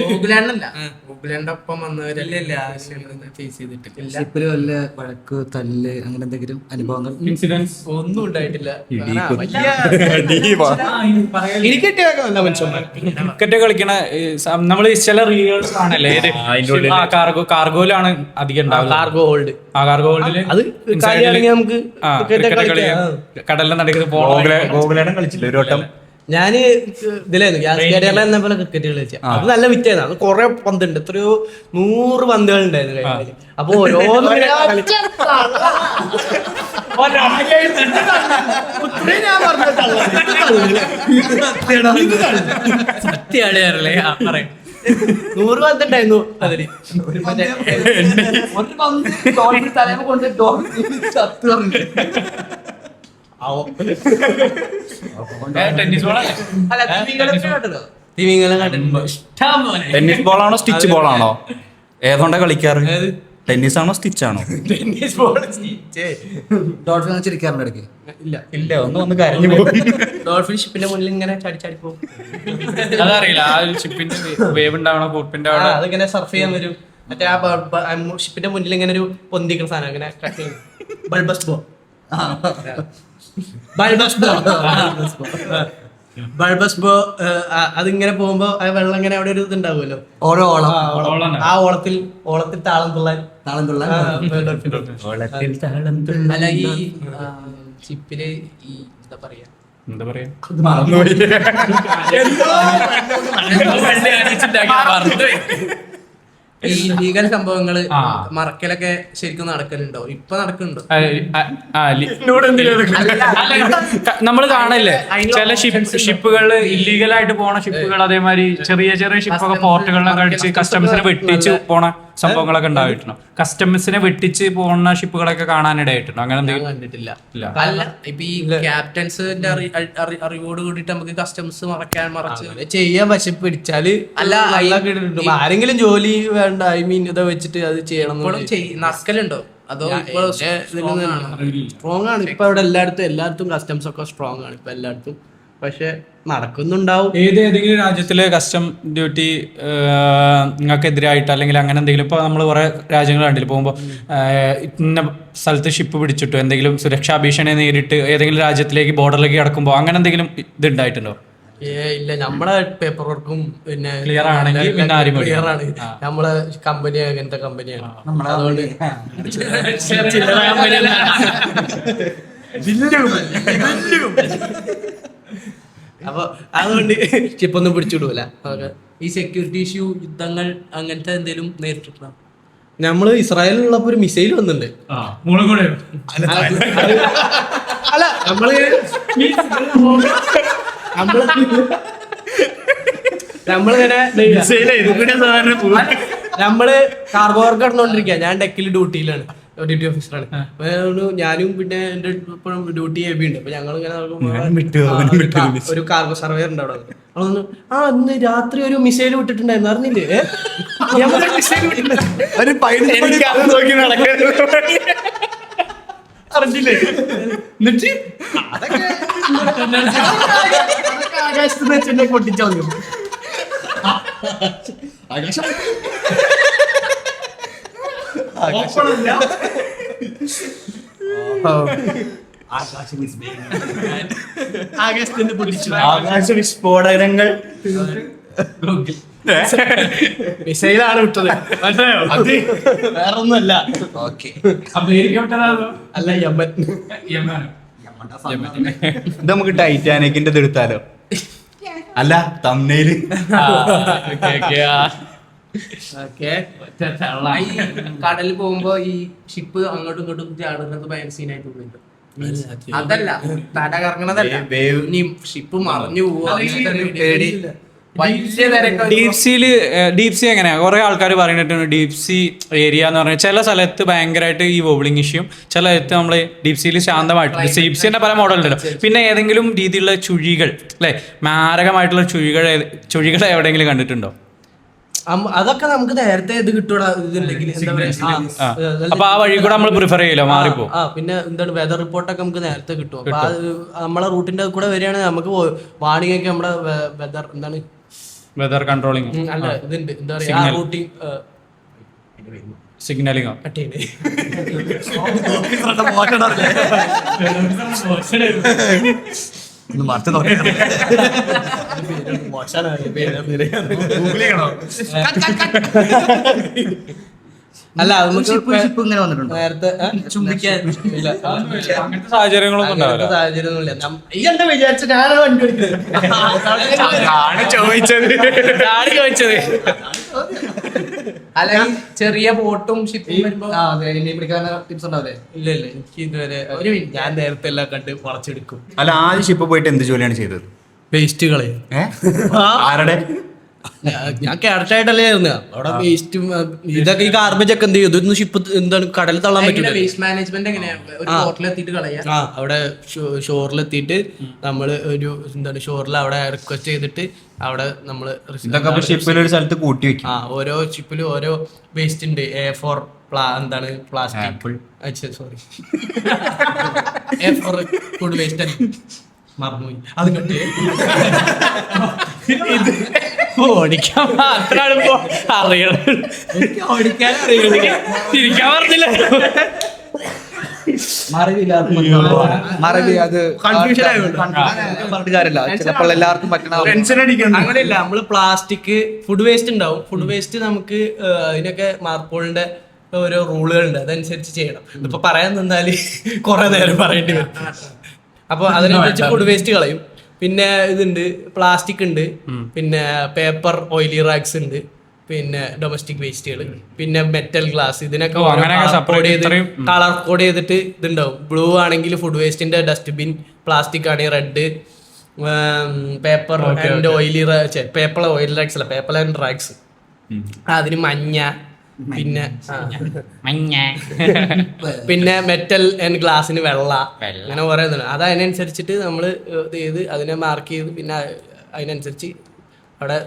ഗൂഗിളാണ്ടല്ല, ഗൂഗിളിന്റെ ഒപ്പം വന്നവരല്ലേ ഫേസ് ചെയ്തിട്ടില്ല. ഷിപ്പില് വല്ല വഴക്ക്, തല്ല്, അങ്ങനെ എന്തെങ്കിലും അനുഭവങ്ങൾ? ഇൻസിഡൻസ് ഒന്നും ഉണ്ടായിട്ടില്ല. എനിക്ക് കിട്ടിയൊക്കെ നല്ല മനുഷ്യന്മാർ. ക്രിക്കറ്റ് കളിക്കണ നമ്മള് ചില റീൽസ് കാണല്ലേ? കാർഗോയിലാണ് അധികം ഉണ്ടാവുക. Cargo hold. കാർഗോ ഹോൾഡില് അത് കാര്യമാണെങ്കിൽ നമുക്ക് കടലിന്റെ നടുക്ക് ഗോകുലേടം കളിച്ചില്ല ഒരു വട്ടം? ഞാന് ഇതിലായിരുന്നു ഗ്യാസ് കാരിയറിൽ എന്ന പോലെ ക്രിക്കറ്റ് കളിച്ച അത് നല്ല വിറ്റായിരുന്നു. അത് കുറെ പന്തുണ്ട്, എത്രയോ 100 പന്തുകൾ ഉണ്ടായിരുന്നു കൈകളിൽ. അപ്പൊ ഓരോന്നും സത്യാണ് പറയും 100 പന്തുണ്ടായിരുന്നു അതില്. ടെന്നീസ് ബോളല്ലേ? തിമിംഗലം കണ്ടിട്ടുണ്ടോ? ഇഷ്ടം പോലെ. Tennis ബോളാണോ stitch ബോളാണോ? ഏതുകൊണ്ടാ കളിക്കാറ്? ടെന്നീസ് ആണോ സ്റ്റിച്ച് ആണോ? ടെന്നീസ് ബോൾ ഡോൾഫിൻ ചിരിക്കാറുണ്ട് ഇടയ്ക്ക്. ഇല്ല. ഇല്ല, ഒന്ന് കരഞ്ഞു പോകും. ഡോൾഫിൻ ഷിപ്പിന്റെ മുന്നിൽ ഇങ്ങനെ ചാടി ചാടി പോകും. അതറിയില്ല, ആ ഷിപ്പിന്റെ വേവ് ഉണ്ടാവണോ കൂപ്പിന്റെ അവിടെ അതിങ്ങനെ സർഫ് ചെയ്യാൻ വരും. മറ്റേ ആ ഷിപ്പിന്റെ മുന്നിൽ ഇങ്ങനെ ഒരു പൊന്തിക്കുന്ന സാധനം ഇങ്ങനെ ബൾബസ് ബോ ബൾബസ് ബോ അതിങ്ങനെ പോകുമ്പോ ആ വെള്ളം ഇങ്ങനെ അവിടെ ഒരു ഇതുണ്ടാവുമല്ലോ, ഓരോ ഓളം ആ ഓളത്തിൽ താളം തുള്ളാൻ അല്ല ഈ ഷിപ്പില് ഈ എന്താ പറയാ എന്താ പറയാ ഈ ലീഗൽ സംഭവങ്ങള് മറക്കലൊക്കെ ശരിക്കും നടക്കലുണ്ടോ? ഇപ്പൊ നടക്കുന്നുണ്ടോ? നമ്മൾ കാണല്ലേ ചില ഷിപ്പുകൾ ഇല്ലീഗലായിട്ട് പോണ ഷിപ്പുകൾ, അതേമാതിരി ചെറിയ ചെറിയ ഷിപ്പൊക്കെ പോർട്ടുകളിലൊക്കെ അടിച്ച് കസ്റ്റംസിനെ വെട്ടിച്ച് പോണ സംഭവങ്ങളൊക്കെ ഉണ്ടായിട്ടുണ്ടോ? കസ്റ്റംസിനെ വെട്ടിച്ച് പോണ ഷിപ്പുകളൊക്കെ കാണാനിടയായിട്ടുണ്ടോ? അങ്ങനെ എന്തെങ്കിലും കണ്ടിട്ടില്ല. അല്ല, ഇപ്പൊ ഈ ക്യാപ്റ്റൻസിന്റെ അറിവോട് കൂടിയിട്ട് നമുക്ക് കസ്റ്റംസ് മറച്ച് ചെയ്യാൻ പക്ഷെ പിടിച്ചാല് അല്ല, ആരെങ്കിലും ജോലി വേണ്ട, ഐ മീൻ ഇതാ വെച്ചിട്ട് അത് ചെയ്യണം. നടക്കലുണ്ടോ? അതോ സ്ട്രോങ് ആണ് ഇപ്പൊ ഇവിടെ എല്ലായിടത്തും കസ്റ്റംസ് ഒക്കെ സ്ട്രോങ് ആണ് ഇപ്പൊ എല്ലായിടത്തും. പക്ഷെ നടക്കുന്നുണ്ടാവും. ഏതെങ്കിലും രാജ്യത്തിലെ കസ്റ്റം ഡ്യൂട്ടി നിങ്ങൾക്കെതിരായിട്ട് അല്ലെങ്കിൽ അങ്ങനെ എന്തെങ്കിലും, ഇപ്പൊ നമ്മൾ കുറെ രാജ്യങ്ങൾ കണ്ടില്ല പോകുമ്പോൾ ഇന്ന സ്ഥലത്ത് ഷിപ്പ് പിടിച്ചിട്ടോ എന്തെങ്കിലും സുരക്ഷാ ഭീഷണി നേരിട്ട് ഏതെങ്കിലും രാജ്യത്തിലേക്ക് ബോർഡറിലേക്ക് കടക്കുമ്പോൾ അങ്ങനെ എന്തെങ്കിലും ഇത് ഉണ്ടായിട്ടുണ്ടോ? ഇല്ല, നമ്മളെ പേപ്പർ വർക്കും പിന്നെ ക്ലിയർ ആണെങ്കിൽ പിന്നെ ആരും ക്ലിയർ ആണ്. നമ്മളെ കമ്പനി അങ്ങനത്തെ കമ്പനിയാണ്. അതുകൊണ്ട് അപ്പൊ അതുകൊണ്ട് ഷിപ്പൊന്നും പിടിച്ചിടൂല. ഈ സെക്യൂരിറ്റി ഇഷ്യൂ, യുദ്ധങ്ങൾ അങ്ങനത്തെ എന്തെങ്കിലും നേരിട്ടിട്ടുണ്ടോ? നമ്മള് ഇസ്രായേലിലുള്ളപ്പോ ഒരു മിസൈൽ വന്നിട്ടുണ്ട്. അല്ല നമ്മള് കാർഗോ വർക്ക് നടന്നുകൊണ്ടിരിക്കുക. ഞാൻ ഡെക്കിൽ ഡ്യൂട്ടിയിലാണ്, ഡ്യൂട്ടി ഓഫീസറാണ്. ഞാനും പിന്നെ എന്റെ ഇപ്പോഴും ഡ്യൂട്ടി എബി ഉണ്ട്. അപ്പൊ ഞങ്ങൾ ഇങ്ങനെ ഒരു കാർഗോ സർവേയർ ഉണ്ട് അവിടെ. ഇന്ന് രാത്രി ഒരു മിസൈൽ വിട്ടിട്ടുണ്ടായിരുന്നു, അറിഞ്ഞില്ലേ? അറിഞ്ഞില്ലേ? എന്നിട്ട് അതൊക്കെ ആകാശത്ത് വെച്ചെന്നെ പൊട്ടിച്ചു വന്നു. ആകാശത്തിന് പൊട്ടിച്ചു. ആകാശ വിസ്ഫോടനങ്ങൾ മിസൈലാണ് വിട്ടത്, മനസ്സിലായോ? അത് വേറൊന്നുമല്ല. അല്ല, യമൻ. ഇത് നമുക്ക് ടൈറ്റാനിക്കിന്റെ ഇത് എടുത്താലോ? അല്ല, തമ്മനയില് കടലിൽ പോകുമ്പോ ഈ ഷിപ്പ് അങ്ങോട്ടും ഇങ്ങോട്ടും ചാടുന്നത് ഭയങ്കര സീനായിട്ട് തോന്നുന്നുണ്ട്. അതല്ല, തല കറങ്ങണതല്ല, ഇനി ഷിപ്പ് മറിഞ്ഞു പോവാ. ഡീപ് സീ എങ്ങനെയാ? കുറെ ആൾക്കാർ പറഞ്ഞിട്ടുണ്ട് ഡീപ് സീ ഏരിയ എന്ന് പറഞ്ഞാൽ ചില സ്ഥലത്ത് ഭയങ്കരമായിട്ട് ഈ വോബ്ലിംഗ് ഇഷ്യൂം, ചില സ്ഥലത്ത് നമ്മള് ഡീപ് സീയിൽ ശാന്തമായിട്ടുണ്ട്. ഡീപ് സീന്റെ പല മോഡൽ ഉണ്ടല്ലോ. പിന്നെ ഏതെങ്കിലും രീതിയിലുള്ള ചുഴികൾ, അല്ലെ, മാരകമായിട്ടുള്ള ചുഴികൾ എവിടെയെങ്കിലും കണ്ടിട്ടുണ്ടോ? അതൊക്കെ നമുക്ക് നേരത്തെ ഇത് കിട്ടൂടാ. ഇതുണ്ടെങ്കിൽ എന്താ പറയാ, അപ്പൊ ആ വഴി കൂടെ നമ്മൾ പ്രിഫർ ചെയ്യില്ല, മാറിപ്പോ. പിന്നെ എന്താണ് വെതർ റിപ്പോർട്ടൊക്കെ നമുക്ക് നേരത്തെ കിട്ടും. അപ്പൊ നമ്മളെ റൂട്ടിന്റെ കൂടെ വരികയാണെങ്കിൽ നമുക്ക് വാണിംഗ് ഒക്കെ നമ്മുടെ വെതർ എന്താണ് വെതർ കൺട്രോളിംഗ് അല്ല ഇതുണ്ട്, എന്താ പറയാ, റൂട്ടിംഗ് സിഗ്നലിംഗോ അല്ല അത് നമുക്ക് ഷിപ്പ് ഇങ്ങനെ വന്നിട്ടുണ്ടോ? നേരത്തെ ചുംബിക്കാൻ ഇല്ല അങ്ങനത്തെ സാഹചര്യങ്ങളൊന്നും ഉണ്ടാവില്ല. അങ്ങനത്തെ സാഹചര്യമൊന്നുമില്ല. ഈ എന്താ വിചാരിച്ച ഞാനാ വണ്ടി ചോദിച്ചത്. അല്ല ഈ ചെറിയ ബോട്ടും ഷിപ്പും വരുമ്പോ ടിപ്സ് ഉണ്ടാവില്ലേ? ഇല്ല എനിക്ക് ഇതുവരെ ഞാൻ നേരത്തെ എല്ലാം കണ്ട് വളച്ചെടുക്കും. അല്ല ആദ്യം ഷിപ്പ് പോയിട്ട് എന്ത് ജോലിയാണ് ചെയ്തത്? വേസ്റ്റുകളെ ആരുടെ? ഞാൻ ക്യാരക്ടറായിട്ടല്ലേ ആയിരുന്നു അവിടെ. വേസ്റ്റ് ഇതൊക്കെ ഈ ഗാർബേജ് ഒക്കെ എന്ത് ചെയ്യും? ഇതൊന്നും ഷിപ്പ് എന്താണ് കടലിൽ തള്ളാൻ പറ്റില്ല. വേസ്റ്റ് മാനേജ്മെന്റ് എങ്ങനെയാണ്? ഒരു ബോട്ടിലെത്തിയിട്ട് കളയാ. ആ അവിടെ ഷോറിലെത്തിയിട്ട് നമ്മള് ഒരു എന്താണ് ഷോറിൽ അവിടെ റിക്വസ്റ്റ് ചെയ്തിട്ട് അവിടെ നമ്മള് ഇതൊക്കെ ഷിപ്പിൽ ഒരു സ്ഥലത്ത് കൂട്ടി വെക്കും. ഓരോ ഷിപ്പിലും ഓരോ വേസ്റ്റ് ഉണ്ട്. A4 എന്താണ് plastic, sorry A4 food waste മറന്നുപോയി. അത് കണ്ട് ഇത് ഓടിക്കാൻ മാത്രമാണ് ഇപ്പൊ അറിയണം. എനിക്ക് ഓടിക്കാൻ അറിയില്ല. തിരിക്കാൻ പറഞ്ഞില്ല. മറവി അത് കൺഫ്യൂഷൻ ആയതുകൊണ്ട് പറഞ്ഞിട്ട് കാര്യമില്ല. ചിലപ്പോൾ എല്ലാവർക്കും പറ്റണ അങ്ങനെയല്ല. നമ്മള് പ്ലാസ്റ്റിക് ഫുഡ് വേസ്റ്റ് ഉണ്ടാവും. ഫുഡ് വേസ്റ്റ് നമുക്ക് അതിനൊക്കെ മാർപ്പോളിന്റെ ഓരോ റൂളുകളുണ്ട്, അതനുസരിച്ച് ചെയ്യണം. ഇപ്പൊ പറയാൻ നിന്നാല് കുറെ നേരം പറയേണ്ടി വരും. അപ്പൊ അതിനനുസരിച്ച് ഫുഡ് വേസ്റ്റ് കളയും. പിന്നെ ഇതുണ്ട്, പ്ലാസ്റ്റിക് ഉണ്ട്, പിന്നെ പേപ്പർ ഓയിലി റാക്സ് ഉണ്ട്, പിന്നെ ഡൊമസ്റ്റിക് വേസ്റ്റുകൾ, പിന്നെ മെറ്റൽ ഗ്ലാസ്. ഇതിനൊക്കെ കളർ കോഡ് ചെയ്തിട്ട് ഇതുണ്ടാവും. ബ്ലൂ ആണെങ്കിൽ ഫുഡ് വേസ്റ്റിന്റെ ഡസ്റ്റ്ബിൻ, പ്ലാസ്റ്റിക് ആണെങ്കിൽ red, paper and oily paper oil rags അല്ല, പേപ്പർ ആൻഡ് റാക്സ് അതിന് മഞ്ഞ, പിന്നെ പിന്നെ മെറ്റൽ ആൻഡ് ഗ്ലാസിന് വെള്ള, അങ്ങനെ കുറെ ഇതാണ്. അത് അതിനനുസരിച്ചിട്ട് നമ്മള് ഇത് ചെയ്ത് അതിനെ മാർക്ക് ചെയ്ത് പിന്നെ അതിനനുസരിച്ച് അവിടെ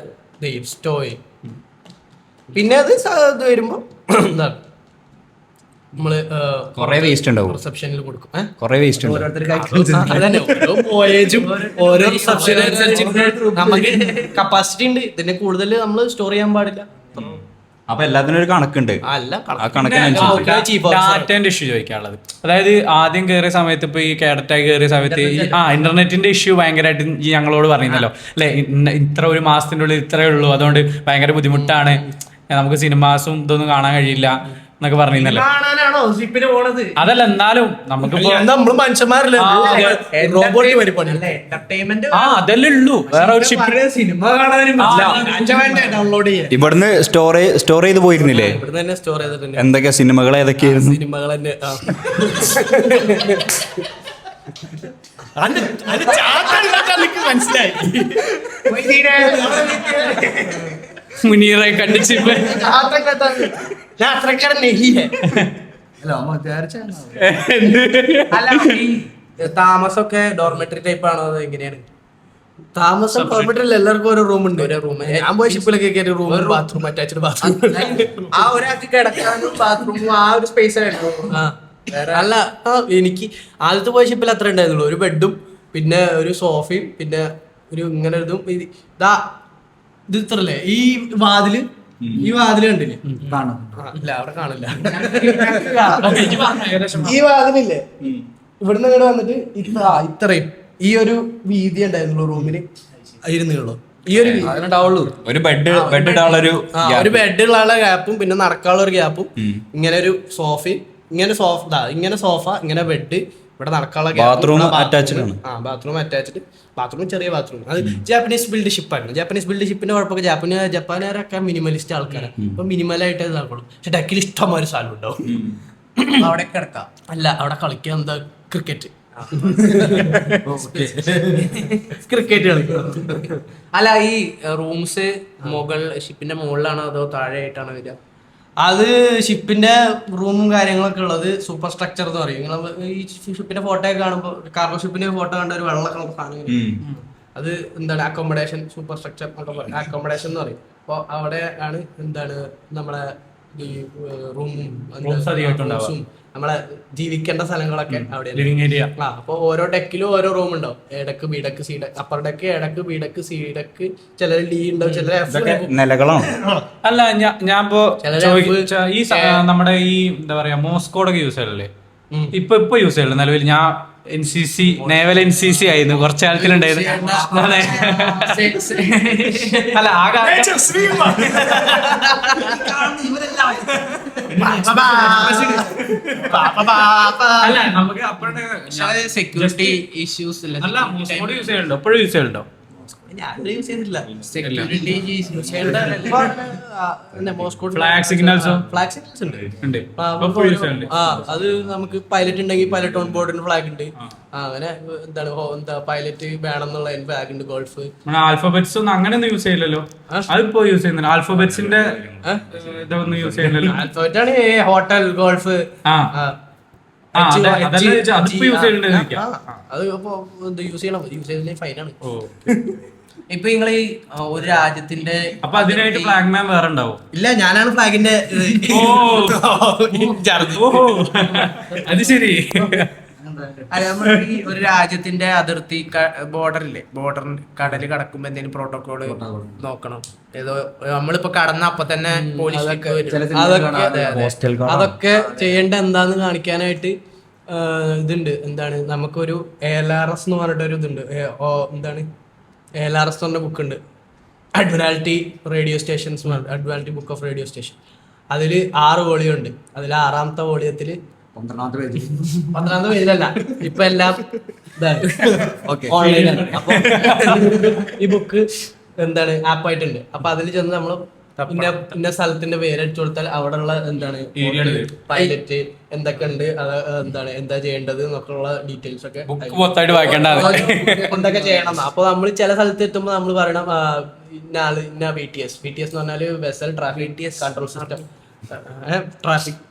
സ്റ്റോർ ചെയ്യും. പിന്നെ അത് ഇത് വരുമ്പോ എന്താണ് നമ്മള് കുറെ വേസ്റ്റ് ഉണ്ടാവും. റിസപ്ഷനിൽ കൊടുക്കും. കുറെ വേസ്റ്റ് ഉണ്ടാവും. അതന്നെ ഓരോ വോയേജും ഓരോ റിസപ്ഷനും അനുസരിച്ചിട്ട് നമുക്ക് കപ്പാസിറ്റി ഉണ്ട്. ഇതിനെ കൂടുതൽ നമ്മൾ സ്റ്റോർ ചെയ്യാൻ പാടില്ല. അപ്പൊ എല്ലാത്തിനും ഒരു കണക്കുണ്ട്. അല്ല ആ കണക്കിനനുസരിച്ച് ഡാറ്റേന്റെ ഇഷ്യൂ ചോദിക്കാനുള്ളത്, അതായത് ആദ്യം കയറിയ സമയത്ത് ഇപ്പൊ ഈ കേഡറ്റായി കയറിയ സമയത്ത് ഇന്റർനെറ്റിന്റെ ഇഷ്യൂ ഭയങ്കരമായിട്ട് ഈ ഞങ്ങളോട് പറയുന്നല്ലോ അല്ലെ, ഇത്ര ഒരു മാസത്തിന്റെ ഉള്ളിൽ ഇത്രയേ ഉള്ളൂ, അതുകൊണ്ട് ഭയങ്കര ബുദ്ധിമുട്ടാണ്, നമുക്ക് സിനിമാസും ഇതൊന്നും കാണാൻ കഴിയില്ല എന്നൊക്കെ പറഞ്ഞിരുന്നല്ലോ. കാണാനാണോ ഷിപ്പിന് പോണത്? അതല്ല, എന്നാലും നമുക്കിപ്പോ നമ്മള് മനുഷ്യന്മാരല്ലേ, റോബോട്ട് പരിപാടി. എന്റർടൈൻമെന്റ് അതല്ലേ ഉള്ളൂ, വേറെ ഒരു ഷിപ്പില് സിനിമ കാണാനും ഡൗൺലോഡ് ചെയ്യാൻ ഇവിടുന്ന് സ്റ്റോർ ചെയ്ത് പോയിരുന്നില്ലേ? ഇവിടെ തന്നെ സ്റ്റോർ ചെയ്തിട്ടുണ്ട്. എന്തൊക്കെയാ സിനിമകൾ ഏതൊക്കെയായിരുന്നു? സിനിമകൾ തന്നെ മനസ്സിലായി. മുനീറെ കണ്ടിച്ച് ഞാൻ അത്രക്കാരൻ നെഹിയേ. അല്ല ഈ താമസമൊക്കെ ഡോർമെറ്ററി ടൈപ്പ് ആണോ അതോ എങ്ങനെയാണ്? താമസം ഡോർമെറ്ററിൽ എല്ലാവർക്കും ഓരോ റൂം ഉണ്ട്. ഓരോ റൂം. ഞാൻ പോയ ഷിപ്പിലൊക്കെ റൂം, ബാത്റൂം, അറ്റാച്ച്ഡ് ബാത്റൂം. ആ ഒരാൾക്ക് കിടക്കാനും ബാത്റൂമും ആ ഒരു സ്പേസ് ആയിരുന്നു. അല്ല എനിക്ക് ആദ്യത്തെ പോയ ഷിപ്പിൽ അത്ര ഉണ്ടായിരുന്നുള്ളൂ. ഒരു ബെഡും പിന്നെ ഒരു സോഫയും പിന്നെ ഒരു ഇങ്ങനെ ഇതും. ഇതാ ഇത് ഇത്രല്ലേ ഈ വാതില് കണ്ടില്ലേ? ഇല്ല അവിടെ കാണില്ല. ഈ വാതിലില്ലേ, ഇവിടുന്ന് ഇങ്ങോട്ട് വന്നിട്ട് ഇത്രയും ഈ ഒരു വീതി ഉണ്ടായിരുന്നുള്ളൂ റൂമിന്. ഇരുന്നുള്ളൂ ഈ ഒരു ഒരു ബെഡ് ഇടാനുള്ളൊരു ഒരു ബെഡുള്ള ഗ്യാപ്പും പിന്നെ നടക്കാനുള്ള ഒരു ഗ്യാപ്പും, ഇങ്ങനെ ഒരു സോഫയും, ഇങ്ങനെ സോഫ, ഇങ്ങനെ ബെഡ്, ഇവിടെ നടക്കാനുള്ള ബാത്റൂം അറ്റാച്ച്ഡ് ആണ്. Bathroom attached. ബാത്റൂം ചെറിയ ബാത്റൂം. അത് ജാപ്പനീസ് ബിൽഡ് ഷിപ്പായിരുന്നു. ജാപ്പനീസ് ബിൽഡ് ഷിപ്പിന്റെ കുഴപ്പമൊക്കെ ജപ്പാനുകാരൊക്കെ മിനിമലിസ്റ്റ് ആൾക്കാരാണ്. അപ്പൊ മിനിമലായിട്ട് ഇതാക്കുള്ളൂ. പക്ഷെ ഡെക്കിൽ ഇഷ്ടംമാതിരി സ്ഥലം ഉണ്ടാവും. അവിടെ കിടക്കാം. അല്ല അവിടെ കളിക്കാൻ എന്താ ക്രിക്കറ്റ് കളിക്കും. അല്ല ഈ റൂംസ് ഷിപ്പിന്റെ മുകളിലാണോ അതോ താഴെ ആയിട്ടാണോ വരിക? അത് ഷിപ്പിന്റെ റൂമും കാര്യങ്ങളൊക്കെ ഉള്ളത് സൂപ്പർ സ്ട്രക്ചർ എന്ന് പറയും. നിങ്ങൾ ഈ ഷിപ്പിന്റെ ഫോട്ടോ ഒക്കെ കാണുമ്പോൾ, കാർഗോ ഷിപ്പിന്റെ ഫോട്ടോ കണ്ട ഒരു വെള്ള കളർ സാധനം, അത് എന്താണ് അക്കോമഡേഷൻ, സൂപ്പർ സ്ട്രക്ചർ എന്നൊക്കെ പറയും. അക്കോമഡേഷൻ എന്ന് പറയും. അപ്പോൾ അവിടെ ആണ് എന്താണ് നമ്മളെ ഈ റൂമും നമ്മളെ ജീവിക്കേണ്ട സ്ഥലങ്ങളൊക്കെ അവിടെ. Living area. അപ്പൊ ഓരോ ഡെക്കിലും ഓരോ റൂം ഉണ്ടാവും. A deck, B deck, C deck, upper deck, A deck, B deck, C deck, ചിലർ ഡി ഉണ്ടാവും, ചിലർ എഫ്. നിലകളാണ്. അല്ല ഞാൻ ഇപ്പോ ഈ നമ്മുടെ ഈ എന്താ പറയാ മോസ്കോഡൊക്കെ യൂസ് ചെയ്യലല്ലേ ഇപ്പൊ യൂസ് ചെയ്യല്ലോ നിലവിൽ? ഞാൻ NCC നേവൽ NCC ആയിരുന്നു കുറച്ചു കാലത്തിലുണ്ടായിരുന്നു. അല്ല അല്ല നമുക്ക് അപ്പോഴത്തെ സെക്യൂരിറ്റി ഇഷ്യൂസ് ഇല്ല. അല്ല മോസ്കോഡ് യൂസ് ചെയ്യലുണ്ടോ? എപ്പോഴും യൂസ് ചെയ്യലുണ്ടോ? സെക്യൂരിറ്റി ഫ്ലാഗ് സിഗ്നൽസോ ഫ്ലാഗ് സിഗ്നൽസ് ഉണ്ട്. ഉണ്ട്. ആ, എപ്പോഴും യൂസ് ചെയ്യലുണ്ട്. ആ അത് നമുക്ക് പൈലറ്റ് ഉണ്ടെങ്കിൽ പൈലറ്റ് ഓൺ ബോർഡിന് ഫ്ലാഗ് ഉണ്ട്. അങ്ങനെ എന്താണ് എന്താ പൈലറ്റ് വേണം എന്നുള്ള ഫ്ലാഗ് ഉണ്ട്. ഗോൾഫ് ആൽഫബറ്റ്സ് ഒന്നും അങ്ങനെയൊന്നും യൂസ് ചെയ്യില്ലല്ലോ. അതിപ്പോ യൂസ് ചെയ്യുന്നില്ല. ആൽഫബറ്റ്സിന്റെ ഇതൊന്നും യൂസ് ചെയ്യുന്നില്ലല്ലോ. ആൽഫബറ്റ് ആണ് ഹോട്ടൽ ഗോൾഫ്. ആ അതല്ല ചോദിച്ചാ, അതിപ്പോ യൂസ് ചെയ്യുന്നുണ്ട്. അത് ഇപ്പൊ യൂസ് ചെയ്യണം. യൂസ് ചെയ്തില്ലെങ്കിൽ ഫൈനാണ്. ഇപ്പൊ നിങ്ങൾ ഈ ഒരു രാജ്യത്തിന്റെ അപ്പൊ അതിനായിട്ട് ഫ്ലാഗ് മാൻ വേറെ ഉണ്ടാവും. ഇല്ല, ഞാനാണ് ഫ്ലാഗിന്റെ അത് ശരി. അല്ല, നമ്മൾ ഈ ഒരു രാജ്യത്തിന്റെ അതിർത്തി ബോർഡറില്ലേ, ബോർഡർ കടല് കടക്കുമ്പോ എന്തെങ്കിലും പ്രോട്ടോകോള് നോക്കണം. ഏതോ നമ്മളിപ്പോ കടന്ന അപ്പൊ തന്നെ പോലീസ് അതൊക്കെ ചെയ്യേണ്ട എന്താന്ന് കാണിക്കാനായിട്ട് ഇതുണ്ട്. എന്താണ് നമുക്കൊരു ALRS എന്ന് പറഞ്ഞിട്ട് ഒരു ഇതുണ്ട്. എന്താണ് ALRS എന്ന് പറഞ്ഞ ബുക്ക് ഉണ്ട്. Admiralty radio stations, Admiralty book of radio station. അതിൽ 6 വോളിയം ഉണ്ട്. അതിൽ 6ാമത്തെ വോളിയത്തില് 12ാമത്തെ പേജിലല്ല, ഇപ്പൊ എല്ലാം ഓൺലൈനാണ്. അപ്പൊ ഈ ബുക്ക് എന്താണ് ആപ്പായിട്ടുണ്ട്. അപ്പൊ അതിൽ ചെന്ന് നമ്മൾ ഇന്ന സ്ഥലത്തിന്റെ പേരടിച്ചു കൊടുത്താൽ അവിടെ ഉള്ള എന്താണ് പൈലറ്റ് എന്തൊക്കെ ഉണ്ട്, അത് എന്താണ് എന്താ ചെയ്യേണ്ടത് എന്നൊക്കെയുള്ള ഡീറ്റെയിൽസ് ഒക്കെ മൊത്തമായിട്ട് വായിക്കേണ്ട എന്തൊക്കെ ചെയ്യണം. അപ്പൊ നമ്മൾ ചില സ്ഥലത്ത് എത്തുമ്പോൾ നമ്മൾ പറയണം ഇന്ന ആള് ഇന്ന BTS എന്ന് പറഞ്ഞാല് vessel traffic control system, traffic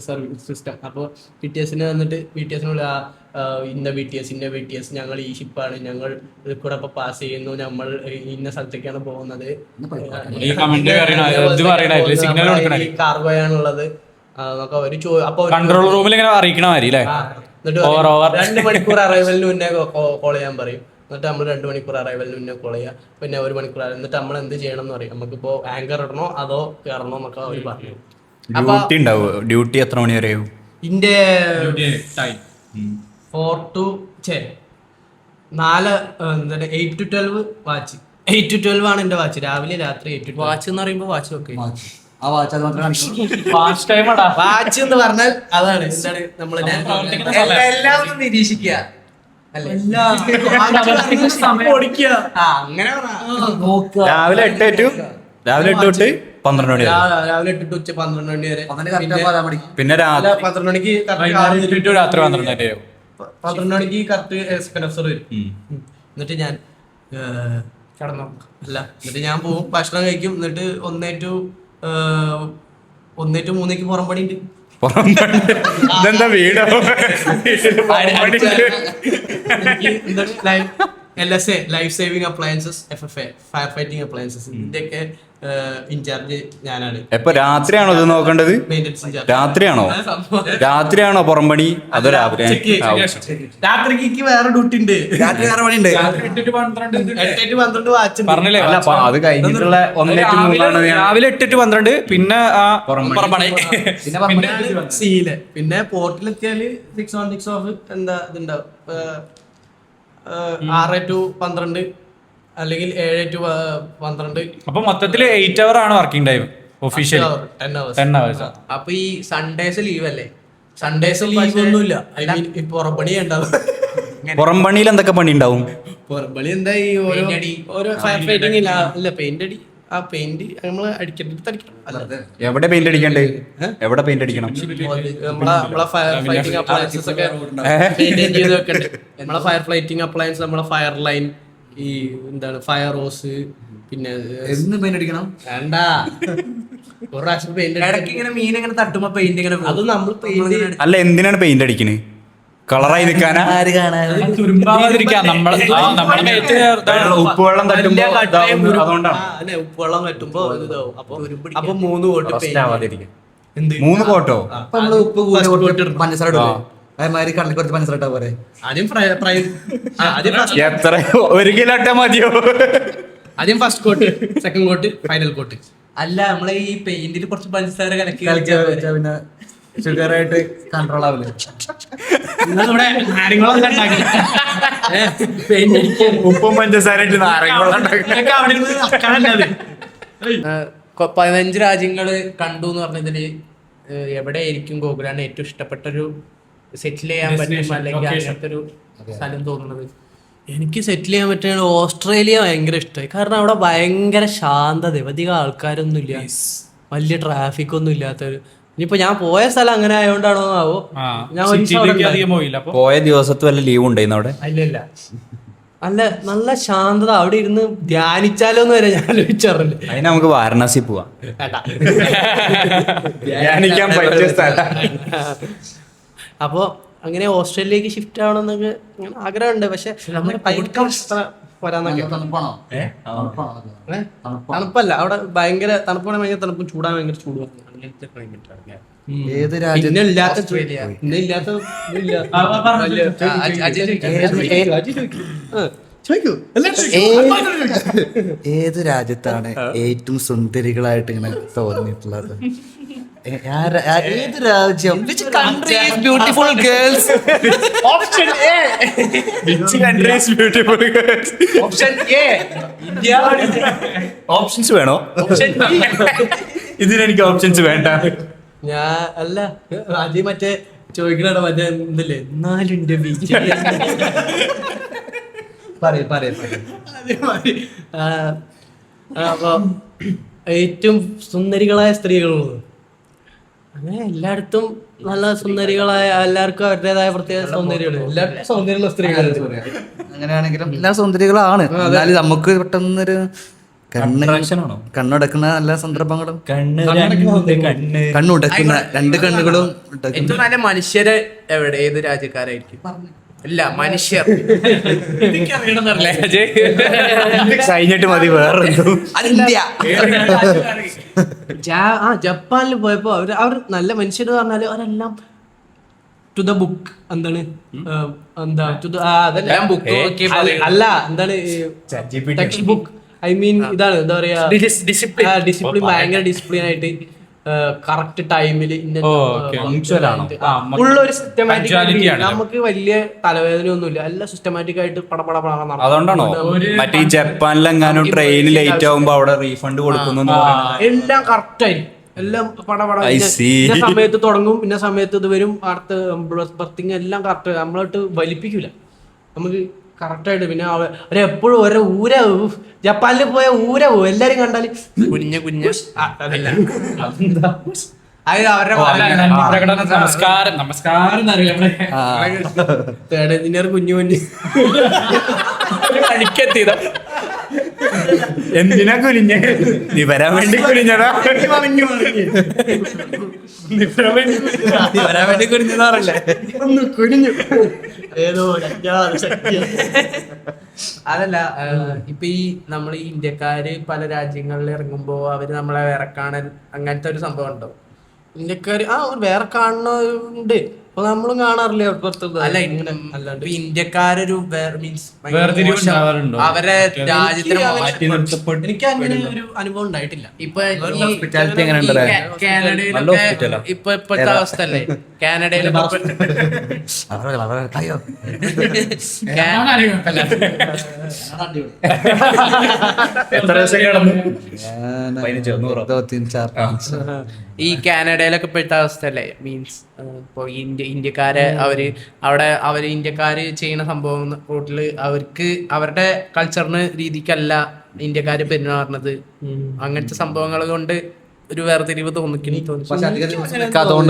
service system. അപ്പോൾ BTSന് വന്നിട്ട് BTSനുള്ള ഇന്ന BTS ഞങ്ങൾ ഈ ഷിപ്പാണ്, ഞങ്ങൾ ഇതിൽ കൂടെ ഇപ്പൊ പാസ് ചെയ്യുന്നു, നമ്മൾ ഇന്ന സ്ഥലത്തേക്കാണ് പോകുന്നത്, ഈ കാർഗോയാണുള്ളത് എന്നൊക്കെ അവര് കൺട്രോൾ റൂമിൽ ഇങ്ങനെ അറിയിക്കണ മാതിരി അല്ലേ. എന്നിട്ട് 2 മണിക്കൂർ അറൈവലിന് മുന്നേ കോൾ ചെയ്യാൻ പറയും. എന്നിട്ട് നമ്മൾ 2 മണിക്കൂർ അറൈവലിന് മുന്നേ കോൾ ചെയ്യുക. പിന്നെ 1 മണിക്കൂർ എന്നിട്ട് നമ്മൾ എന്ത് ചെയ്യണം എന്ന് പറയും. നമുക്കിപ്പോ ആങ്കർ ഇടണോ അതോ കയറണോ എന്നൊക്കെ അവർ പറഞ്ഞു. ഡ്യൂട്ടി ഉണ്ടാവോ? ഡ്യൂട്ടി എത്ര മണി വരെയാവും? ഇന്റെ 4 to 8 to 12 വാച്ച്. 8 to 12 ആണ് എന്റെ വാച്ച്. രാവിലെ രാത്രി 8 to 12. വാച്ച് എന്ന് പറയുമ്പോ വാച്ച് ഒക്കെ വാച്ച് എന്ന് പറഞ്ഞാൽ അതാണ് എന്താണ് നമ്മള് എല്ലാം ഒന്ന് നിരീക്ഷിക്കുക. അങ്ങനെ രാവിലെ 8 തൊട്ട് 12 മണി വരെ. രാവിലെ 8 to 12 മണി വരെ. പിന്നെ രാത്രി 12 മണിക്ക് രാത്രി 12 വരെയാവും. 12 മണിക്ക് കറക്റ്റ് സെക്കൻഡ് ഓഫീസർ വരും. എന്നിട്ട് ഞാൻ കടന്നു എന്നിട്ട് ഞാൻ പോവും, ഭക്ഷണം കഴിക്കും. എന്നിട്ട് 1 to 3 പുറംപടി ഉണ്ട്. ഇതെന്താ വീടോ? LSA life saving appliances, FFA fire fighting appliances, ഇതിന്റെയൊക്കെ ഇൻചാർജ് ഞാനാണ്. എപ്പൊ രാത്രിയാണോ ഇത് നോക്കേണ്ടത്? Maintenance in charge. രാത്രിയാണോ പുറംപടി അതോ രാവിലെ? രാത്രിക്ക് വേറെ ഡ്യൂട്ടി ഉണ്ട്. രാത്രി വേറെ പണിയുണ്ട്. 8 to 12 വാച്ച് പറഞ്ഞില്ലേ അത് കഴിഞ്ഞിട്ടുള്ള 1 to 3 രാവിലെ 8 to 12. പിന്നെ സീല്. പിന്നെ പോർട്ടിലെത്തിയാല് 6 on 6 off എന്താ ഇതുണ്ടാവും. 6 to 12 അല്ലെങ്കിൽ 7 to 12. അപ്പൊ മൊത്തത്തില് 8 hour ആണ് വർക്കിംഗ് ടൈം ഒഫീഷ്യലി. 10 hours. അപ്പൊ ഈ സൺഡേസ് ലീവ് അല്ലേ? സൺഡേസ് ലീവ് ഒന്നുമില്ല. ഐ മീൻ പുറംപണി ഉണ്ടാവും. പുറംപണിയിൽ എന്തൊക്കെ പണി ഉണ്ടാവും? പുറംപണി എന്താ ഈ ഓരോ ഫയർ ഫൈറ്റിംഗ് ഇല്ല പെയിന്റ് അടി. ആ പെയിന്റ് നമ്മള് അടിക്കണം. എവിടെ പെയിന്റ് അടിക്കണ്ടേ? എവിടെ പെയിന്റ് അടിക്കണം? നമ്മളെ ഫയർ ഫൈറ്റിംഗ് അപ്ലയൻസസ് ഒക്കെ മെയിൻറ്റെയിൻ ചെയ്ത് വെക്കണ്ട്. നമ്മളെ ഫയർ ഫൈറ്റിംഗ് അപ്ലയൻസ്, നമ്മളെ ഫയർ ലൈൻ, ഈ എന്താണ് ഫയർ ഹോസ്, പിന്നെ പെയിന്റ് അടിക്കണം. വേണ്ട ഒരു പ്രാവശ്യം പെയിന്റ് ഇടയ്ക്ക് ഇങ്ങനെ മീൻ ഇങ്ങനെ തട്ടുമ്പോ പെയിന്റ് ഇങ്ങനെ അത് നമ്മൾ പെയിന്റ് അല്ല, എന്തിനാണ് പെയിന്റ് അടിക്കണേ? കളറായി നിൽക്കാനാ? തുരുമ്പാവാതിരിക്കാൻ നമ്മുടെ ഉപ്പുവെള്ളം തട്ടുമ്പോ അതുകൊണ്ടാണ്. ഉപ്പുവെള്ളം കെട്ടുമ്പോ ഇതാവും. അപ്പൊ 3 കോട്ട് പെയിന്റ്. 3 കോട്ടോ? അപ്പൊ നമ്മള് ഉപ്പ് പഞ്ചസാര ഇടും. അതേമാതിരി കടലിൽ കുറച്ച് പഞ്ചസാര ഇട്ടാ പോരെ? ആദ്യം എത്ര 1 കിലോ ഇട്ടാ മതിയോ? ആദ്യം first coat, second coat, final coat. അല്ല, നമ്മളെ ഈ പെയിന്റിൽ കുറച്ച് പഞ്ചസാര കലക്കി വെച്ചാ പിന്നെ ഷുഗറായിട്ട് കൺട്രോൾ ആവില്ല. ഉപ്പും പഞ്ചസാര 15 രാജ്യങ്ങള് കണ്ടു എന്ന് പറഞ്ഞതില് എവിടെയായിരിക്കും ഗോകുലാണ് ഏറ്റവും ഇഷ്ടപ്പെട്ടൊരു സെറ്റിൽ ചെയ്യാൻ പറ്റും അല്ലെങ്കിൽ അങ്ങനത്തെ ഒരു സ്ഥലം തോന്നുന്നത്? എനിക്ക് സെറ്റിൽ ചെയ്യാൻ പറ്റുന്ന ഓസ്ട്രേലിയ ഭയങ്കര ഇഷ്ടമായി. കാരണം അവിടെ ഭയങ്കര ശാന്തത, അധികം ആൾക്കാരൊന്നും ഇല്ല, വലിയ ട്രാഫിക് ഒന്നും ഇല്ലാത്തൊരു. ഇനിയിപ്പോ ഞാൻ പോയ സ്ഥലം അങ്ങനെ ആയതുകൊണ്ടാണോ ആവോ, ഞാൻ ഒരു ദിവസം അവിടെ അധികം പോയില്ല. അപ്പൊ പോയ ദിവസത്ത് വല്ല ലീവ് ഉണ്ടായിരുന്നു അവിടെ? ഇല്ല നല്ല നല്ല ശാന്തത. അവിടെ ഇരുന്ന് ധ്യാനിച്ചാലോന്ന് വരെ ഞാൻ ആലോചിച്ചാറില്ല. അതിന് നമുക്ക് വാരണാസി പോവാം. ധ്യാനിക്കാൻ പറ്റിയ സ്ഥലം. അപ്പോ അങ്ങനെ ഓസ്ട്രേലിയക്ക് ഷിഫ്റ്റ് ആവണമെന്നൊക്കെ ആഗ്രഹമുണ്ട്. പക്ഷെ വരാന്നൊക്കെ തണുപ്പല്ല അവിടെ, ഭയങ്കര തണുപ്പാണ്, ഭയങ്കര തണുപ്പും ചൂടാൻ ഭയങ്കര ചൂട്. ഏത് രാജ്യം പിന്നെ ഇല്ലാത്ത പിന്നെ ഇല്ലാത്ത ഏത് രാജ്യത്താണ് ഏറ്റവും സുന്ദരികളായിട്ട് ഇങ്ങനെ തോന്നിയിട്ടുള്ളത്? ഏത് രാജ്യം? Beautiful girls. Option A option A India. Options വേണോ? ഓപ്ഷൻ ബി ഇതിനെനിക്ക് ഓപ്ഷൻസ് വേണ്ട. ഞാൻ അല്ല ആദ്യം മറ്റേ ചോദിക്കണ മറ്റേ എന്തല്ലേ എന്നാലുണ്ട് ബീച്ച്. അപ്പൊ ഏറ്റവും സുന്ദരികളായ സ്ത്രീകളുള്ളത് അങ്ങനെ എല്ലായിടത്തും നല്ല സുന്ദരികളായ, എല്ലാവർക്കും അവരുടേതായ പ്രത്യേക സൗന്ദര്യമുണ്ട്. എല്ലാവർക്കും സൗന്ദര്യമുള്ള സ്ത്രീകളുണ്ട്. അങ്ങനെയാണെങ്കിലും എല്ലാ സുന്ദരികളാണ്. എന്നാലും നമുക്ക് പെട്ടെന്നൊരു കണ്ണുടക്കുന്ന നല്ല സന്ദർഭങ്ങളും കണ്ണുടക്കുന്ന രണ്ട് കണ്ണുകളും ഏറ്റവും നല്ല മനുഷ്യര് എവിടെ, ഏത് രാജ്യക്കാരായിരിക്കും? ഇല്ല, മനുഷ്യർ. കഴിഞ്ഞിട്ട് മതി വേറെ. ഇന്ത്യ. ജപ്പാനിൽ പോയപ്പോ അവർ നല്ല മനുഷ്യർ പറഞ്ഞാല് അവരെല്ലാം ടു ദ ബുക്ക്. എന്താണ് എന്താ അല്ല എന്താണ് ടെക്സ്റ്റ് ബുക്ക്, ഐ മീൻ ഇതാണ് എന്താ പറയാ, ഡിസിപ്ലിൻ, ഭയങ്കര ഡിസിപ്ലിൻ ആയിട്ട് കറക്റ്റ് ടൈമിൽ ഉള്ളൊരു സിസ്റ്റമാറ്റിക്. നമുക്ക് വലിയ തലവേദന ഒന്നുമില്ല, എല്ലാം സിസ്റ്റമാറ്റിക് ആയിട്ട് പടപട. അതുകൊണ്ടാണോ മറ്റേ ജപ്പാനിലെങ്ങാനും ട്രെയിൻ ലേറ്റ് ആവുമ്പോ അവിടെ റീഫണ്ട് കൊടുക്കുന്നു? എല്ലാം കറക്റ്റ് ആയിരിക്കും, എല്ലാം പടപട. ഇന്ന സമയത്ത് തുടങ്ങും, ഇന്ന സമയത്ത് ഇത് വരും, അടുത്ത ബർത്തിങ് എല്ലാം കറക്റ്റ്. നമ്മളോട്ട് വലിപ്പിക്കൂല, നമുക്ക് കറക്റ്റ് ആയിട്ട്. പിന്നെ അവരെപ്പോഴും ഓരോ ജപ്പാനിൽ പോയ പോവും എല്ലാരും കണ്ടാല് കുഞ്ഞ് നമസ്കാരം നമസ്കാരം തേർഡ് എഞ്ചിനീയർ കുഞ്ഞു കളിക്കെത്തിയതാ. എന്തിനാ കുനിഞ്ഞ? നീ വരാൻ വേണ്ടി കുനിഞ്ഞതാ? വരാൻ വേണ്ടി കുഞ്ഞതാറല്ലേ കുഞ്ഞു ഏതോ അതല്ല. ഇപ്പൊ ഈ നമ്മൾ ഈ ഇന്ത്യക്കാര് പല രാജ്യങ്ങളിൽ ഇറങ്ങുമ്പോ അവര് നമ്മളെ വേറെ കാണൽ അങ്ങനത്തെ ഒരു സംഭവം ഉണ്ടോ? ഇന്ത്യക്കാര് വേറെ കാണുന്നുണ്ട്, അപ്പൊ നമ്മളും കാണാറില്ലേ അല്ല, അല്ലാണ്ട് ഇന്ത്യക്കാരൊരു മീൻസ് വേർതിരിവുണ്ടാവാറുണ്ടോ? അവരെ രാജ്യത്തിന് എനിക്ക് അങ്ങനെ ഒരു അനുഭവം ഉണ്ടായിട്ടില്ല. ഇപ്പൊ ഹോസ്പിറ്റാലിറ്റി എങ്ങനെ ഉണ്ടല്ലേ? കാനഡയിലൊക്കെ ഇപ്പോഴത്തെ അവസ്ഥ അല്ലേ? കാനഡയിലൊക്കെ എത്ര ദിവസം കിടന്നു? ഈ കാനഡയിലൊക്കെ ഇപ്പോഴത്തെ അവസ്ഥ അല്ലേ? മീൻസ് ഇപ്പൊ ഇന്ത്യക്കാരെ അവര് ഇന്ത്യക്കാര് ചെയ്യുന്ന സംഭവം റോട്ടില് അവർക്ക് അവരുടെ കൾച്ചറിന് രീതിക്കല്ല ഇന്ത്യക്കാര് പെരുമാറുന്നത്. അങ്ങനത്തെ സംഭവങ്ങൾ കൊണ്ട് ഒരു വേർതിരിവ് അതുകൊണ്ട്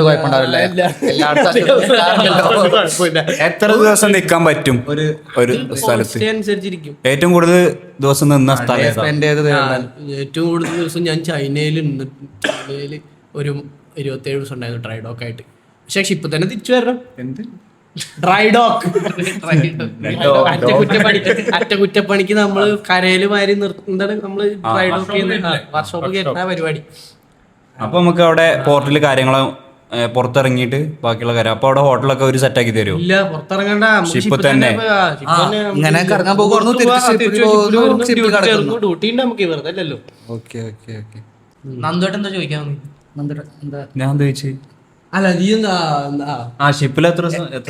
കുഴപ്പമുണ്ടാവില്ല. എത്ര ദിവസം നിൽക്കാൻ പറ്റും ഒരു സ്ഥലത്ത്? അനുസരിച്ചിരിക്കും. ഏറ്റവും കൂടുതൽ ദിവസം നിന്ന സ്ഥലം ഏറ്റവും കൂടുതൽ ദിവസം ഞാൻ ചൈനയിൽ ഒരു 27 ദിവസം ഉണ്ടായിരുന്നു ഡ്രൈഡോക്ക് ആയിട്ട്. പക്ഷെ ഷിപ്പ് തന്നെ തിരിച്ചു വരണം. ഡ്രൈഡോക്ക് അറ്റകുറ്റപ്പണിക്ക് നമ്മള് കരയില് മാരി എന്താണ് നമ്മള് ഡ്രൈഡോക്ക് ചെയ്യുന്ന വർക്ക്ഷോപ്പ് കയറ്റുന്ന പരിപാടി. അപ്പൊ നമുക്ക് അവിടെ പോർട്ടില് കാര്യങ്ങളോ പുറത്തിറങ്ങിയിട്ട് ബാക്കിയുള്ള കാര്യം അപ്പൊ അവിടെ ഹോട്ടലൊക്കെ ഒരു സെറ്റ് ആക്കി തരുമോ? ഇല്ല, പുറത്തിറങ്ങണ്ട. ഷിപ്പ് തന്നെ ഇങ്ങനെ കറങ്ങാൻ പോകുന്നു, ഡ്യൂട്ടി ഉണ്ട് നമുക്ക്, വെറുതെ അല്ലല്ലോ. നന്ദോട്ട് എന്താ ചോദിക്കാൻ? ഞാൻ ചോദിച്ചു അല്ല ഷിപ്പിൽ എത്ര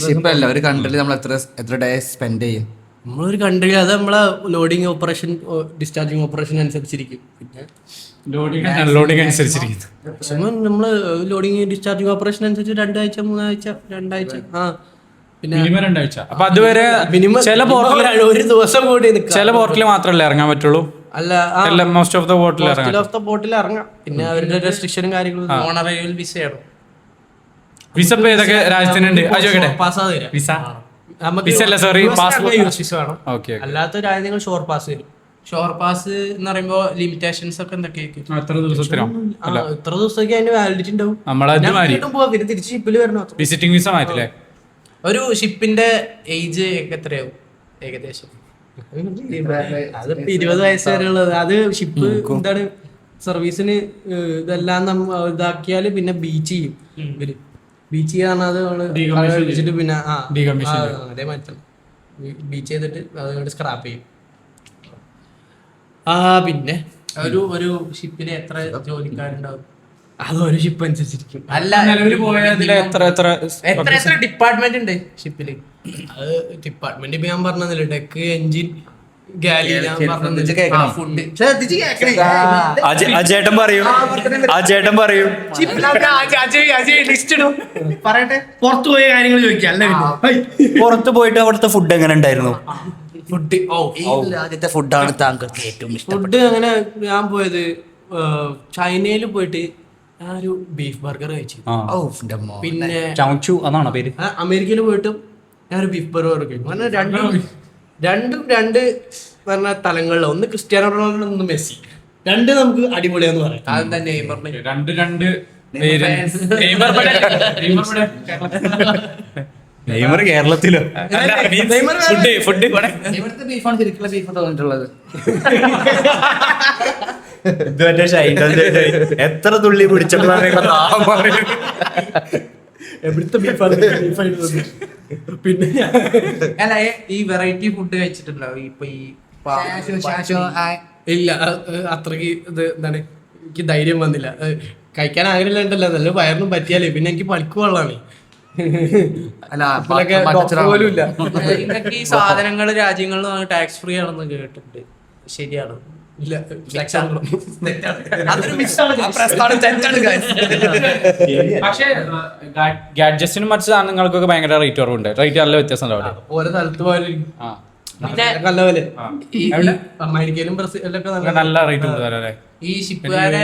ഷിപ്പല്ല ഒരു കൺട്രിയിൽ നമ്മൾ എത്ര ഡേ സ്പെൻഡ് ചെയ്യും? നമ്മളൊരു കൺട്രി അത് നമ്മളെ ലോഡിങ് ഓപ്പറേഷൻ ഡിസ്ചാർജിങ് ഓപ്പറേഷൻ അനുസരിച്ചിരിക്കും. പിന്നെ ലോഡിങ് അനുസരിച്ചിരിക്കുന്നു. മാക്സിമം നമ്മള് ലോഡിങ് ഡിസ്ചാർജിങ് ഓപ്പറേഷൻ അനുസരിച്ച് 2 ആഴ്ച 3 ആഴ്ച 2 ആഴ്ച പിന്നെ മിനിമം 2 ആഴ്ച. അപ്പൊ അതുവരെ മിനിമം ചില പോർട്ടിൽ ഒരു ദിവസം കൂടി നിൽക്കാം. ചില പോർട്ടിൽ മാത്രമല്ലേ ഇറങ്ങാൻ പറ്റുള്ളൂ. അല്ല മോസ്റ്റ് ഓഫ് ദ പോർട്ടിൽ ഇറങ്ങാം. ഓഫ് ദ ബോട്ടിൽ ഇറങ്ങാം. പിന്നെ അവരുടെ റെസ്ട്രിക്ഷനും കാര്യങ്ങളും ഓണറേബിൾ വിസയാണ്. വിസ ഇപ്പൊ ഏതൊക്കെ രാജ്യത്തിനുണ്ട് അത് ചോദിക്കട്ടെ. പാസ്സാതെ തരാം. വിസ നമുക്ക് വിസ അല്ല സോറി പാസ്പോർട്ട്. വിസ വേണം. ഓക്കെ അല്ലാത്ത രാജ്യങ്ങൾ ഷോർ പാസ് തരും. ഷോർ പാസ് എന്ന് പറയുമ്പോ ലിമിറ്റേഷൻസ് ഒക്കെ എന്തൊക്കെയായിരിക്കും? എത്ര ദിവസത്തിനോ ഇത്ര ദിവസത്തേക്ക് അതിന് വാലിഡിറ്റി ഉണ്ടാവും. നമ്മളത് മാറി പോവാ പിന്നെ തിരിച്ച് ഷിപ്പിൽ വരണം. വിസിറ്റിംഗ് വിസ മാറ്റില്ലേ? ഒരു ഷിപ്പിന്റെ ഏജ് എത്രയാവും ഏകദേശം? അത് 20 വയസ്സ് വരെ ഉള്ളത്. അത് ഷിപ്പ് എന്താണ് സർവീസിന് ഇതെല്ലാം ഇതാക്കിയാല് പിന്നെ ബീച്ച് ചെയ്യും ഇവര്. ബീച്ച് ചെയ്യാൻ അത് വെച്ചിട്ട് പിന്നെ അതേ മാറ്റം ബീച്ച് ചെയ്തിട്ട് അതുകൊണ്ട് സ്ക്രാപ്പ് ചെയ്യും. പിന്നെ ഒരു ഷിപ്പില് എത്ര ജോലിക്കാരുണ്ടാവും? അതൊരു ഷിപ്പ് അനുസരിച്ചിരിക്കും. അല്ല, നിലവിൽ പോയതിൽ എത്ര എത്ര ഡിപ്പാർട്ട്മെന്റ് ഉണ്ട് ഷിപ്പില്? അത് ഡിപ്പാർട്ട്മെന്റ് ഇപ്പൊ ഞാൻ പറഞ്ഞതില്ല, ഡെക്ക്, എഞ്ചിൻ, ഗാലി, ഞാൻ പറഞ്ഞത് ഫുഡ്. അജേട്ടൻ പറയൂ. അജേട്ടൻ പറയൂ. പറയട്ടെ. പുറത്തു പോയ കാര്യങ്ങൾ ചോദിക്കാം. പുറത്ത് പോയിട്ട് അവിടുത്തെ ഫുഡ് എങ്ങനെ ഉണ്ടായിരുന്നു? ഫുഡ് രാജ്യത്തെ ഫുഡാണ് താങ്കൾക്ക് ഏറ്റവും ഇഷ്ടം? ഫുഡ് അങ്ങനെ ഞാൻ പോയത് ചൈനയിൽ പോയിട്ട് ഞാനൊരു ബീഫ് ബർഗർ കഴിച്ചു. പിന്നെ ചൗച്ചു അതാണോ പേര്? അമേരിക്കയിൽ പോയിട്ടും ഞാനൊരു ബീഫ് ബർഗർ കഴിക്കും. അങ്ങനെ രണ്ട് പറഞ്ഞ തലങ്ങളിലോ, ഒന്ന് ക്രിസ്ത്യാനോ റൊണാൾഡോ, ഒന്ന് മെസ്സി. രണ്ട് നമുക്ക് അടിപൊളിയാന്ന് പറയാം. അതെന്താ നെയ്മറിന്? നെയ്മർ കേരളത്തിലോ? ഫുഡ് ഇവിടുത്തെ ബീഫാണ് ശരിക്കുള്ള ബീഫ് തോന്നിട്ടുള്ളത്. എത്ര തുള്ളി പിടിച്ചപ്പോഴാണ് എവിടുത്തെ ബീഫാണ് പിന്നെ അല്ല, ഈ വെറൈറ്റി ഫുഡ് കഴിച്ചിട്ടുണ്ടോ? ഇപ്പൊ ഈ ഇല്ല, അത്രക്ക് ഇത് എന്താണ്, എനിക്ക് ധൈര്യം വന്നില്ല. കഴിക്കാൻ ആഗ്രഹമില്ല ഉണ്ടല്ലോ, നല്ല വയറിനും പറ്റിയാലേ പിന്നെ എനിക്ക് പണിക്ക് കൊള്ളാണ്. പോലും ഇല്ല. ഇതൊക്കെ ഈ സാധനങ്ങൾ രാജ്യങ്ങളിൽ ടാക്സ് ഫ്രീ ആണെന്ന് കേട്ടിട്ടുണ്ട്. ശരിയാണോ? ഇല്ല, പക്ഷേ ഗാഡ്ജറ്റ്സിനും മറ്റു സാധനങ്ങൾക്കൊക്കെ ഭയങ്കര റേറ്റ് കുറവുണ്ട്. റേറ്റ് നല്ല വ്യത്യാസം ഉണ്ടാവില്ല. ഓരോ സ്ഥലത്ത് പോയാലും നല്ല പോലെ. അമേരിക്കയിലും ബ്രസീലിലൊക്കെ നല്ല റേറ്റ് കൂടുതലല്ലേ? ഈ ഷിപ്പുകാരെ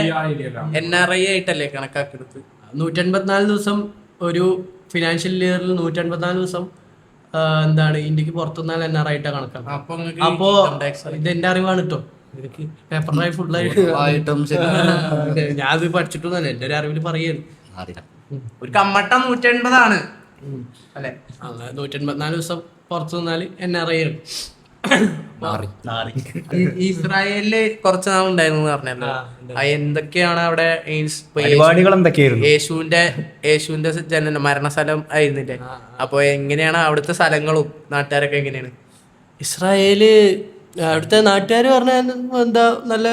NRI ആയിട്ടല്ലേ കണക്കാക്കെടുത്ത്? 184 ദിവസം ഒരു ഫിനാൻഷ്യൽ ഇയറിൽ 184 ദിവസം എന്താണ് ഇന്ത്യക്ക് പുറത്തുനിന്നാൽ NRI ആയിട്ടാണ് കണക്കാക്കുക. അപ്പോ ഇത് എന്റെ അറിവാണ് കേട്ടോ. എനിക്ക് പേപ്പറിനായി ഫുള്ളായിട്ട് ഞാൻ അത് പഠിച്ചിട്ടൊന്നുമല്ല, എന്റെ ഒരു അറിവിൽ പറയാണ്. ഒരു കമ്മട്ട 180 അല്ലെ? 184 ദിവസം പുറത്തു നിന്നാല് NRI ആണ്. ഇസ്രായേലില് കുറച്ച് നാൾ ഉണ്ടായിരുന്നു പറഞ്ഞല്ലോ. എന്തൊക്കെയാണ് അവിടെ പരിപാടികൾ എന്തൊക്കെയായിരുന്നു? യേശുവിന്റെ ജനന മരണസ്ഥലം ആയിരുന്നില്ലേ? അപ്പൊ എങ്ങനെയാണ് അവിടുത്തെ സ്ഥലങ്ങളും നാട്ടുകാരൊക്കെ എങ്ങനെയാണ്? ഇസ്രായേല് അവിടുത്തെ നാട്ടുകാർ പറഞ്ഞാൽ എന്താ നല്ല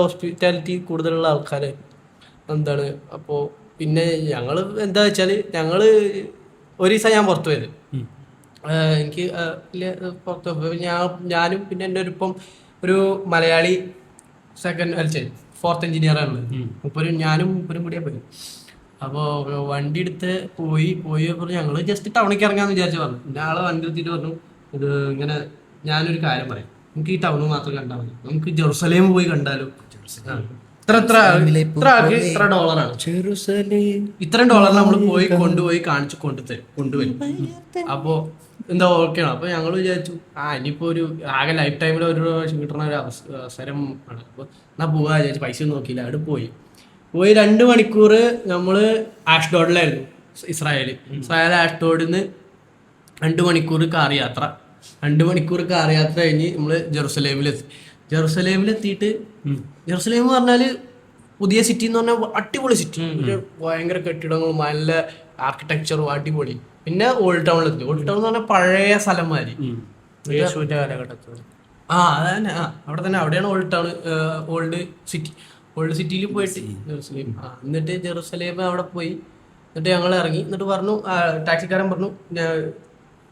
ഹോസ്പിറ്റാലിറ്റി കൂടുതലുള്ള ആൾക്കാര് എന്താണ്. അപ്പോൾ പിന്നെ ഞങ്ങള് എന്താ വെച്ചാല് ഞങ്ങള് ഒരു ദിവസം ഞാൻ പുറത്തു പോയത്. എനിക്ക് പുറത്ത് ഞാനും പിന്നെ എൻ്റെ ഒരിപ്പം ഒരു മലയാളി ഫോർത്ത് എഞ്ചിനീയറാണ്. ഞാനും മുപ്പരും കൂടിയാ പോയി. അപ്പോൾ വണ്ടി എടുത്ത് പോയപ്പോൾ ഞങ്ങൾ ജസ്റ്റ് ടൗണിലേക്ക് ഇറങ്ങാന്ന് വിചാരിച്ചു പറഞ്ഞു. പിന്നെ ആളെ വണ്ടി എടുത്തിട്ട് പറഞ്ഞു, ഇത് ഇങ്ങനെ ഞാനൊരു കാര്യം പറയാം, നമുക്ക് ഈ ടൗണ് മാത്രം കണ്ടാൽ മതി, നമുക്ക് ജെറുസലേം പോയി കണ്ടാലോ. ഇത്ര ഡോളറാണ്. ഇത്രയും ഡോളർ നമ്മൾ കൊണ്ടുപോയി കാണിച്ചു കൊണ്ടുവരും. അപ്പോ എന്താ ഓക്കെയാണ്. അപ്പൊ ഞങ്ങൾ വിചാരിച്ചു ഇനിയിപ്പോ ഒരു ആകെ ലൈഫ് ടൈമിൽ ഒരു പ്രാവശ്യം കിട്ടുന്ന ഒരു അവസരം ആണ്. അപ്പൊ എന്നാ പോവാ വിചാരിച്ചു. പൈസ ഒന്നും നോക്കിയില്ല, അവിടെ പോയി 2 മണിക്കൂർ നമ്മള് ആഷ്ഡോഡിലായിരുന്നു. ഇസ്രായേൽ ആഷ്ഡോഡിൽ നിന്ന് 2 മണിക്കൂർ കാർ യാത്ര. 2 മണിക്കൂർ കാർ യാത്ര കഴിഞ്ഞ് നമ്മള് ജെറുസലേമിലെത്തിയിട്ട് ജെറുസലേം പറഞ്ഞാല് പുതിയ സിറ്റി എന്ന് പറഞ്ഞാൽ അടിപൊളി സിറ്റി. ഭയങ്കര കെട്ടിടങ്ങളും നല്ല ആർക്കിടെക്ചറും അടിപൊളി. പിന്നെ ഓൾഡ് ടൗണിലെത്തി. ഓൾഡ് ടൗൺ എന്ന് പറഞ്ഞാൽ പഴയ സ്ഥലം മാതിരി. യേശുവിന്റെ കാലഘട്ടത്തിൽ അതന്നെ അവിടെ തന്നെ, അവിടെയാണ് ഓൾഡ് ടൗൺ, ഓൾഡ് സിറ്റിയിൽ പോയിട്ട് ജെറുസലേം. എന്നിട്ട് ജെറുസലേം അവിടെ പോയി. എന്നിട്ട് ഞങ്ങൾ ഇറങ്ങി. എന്നിട്ട് പറഞ്ഞു, ടാക്സിക്കാരൻ പറഞ്ഞു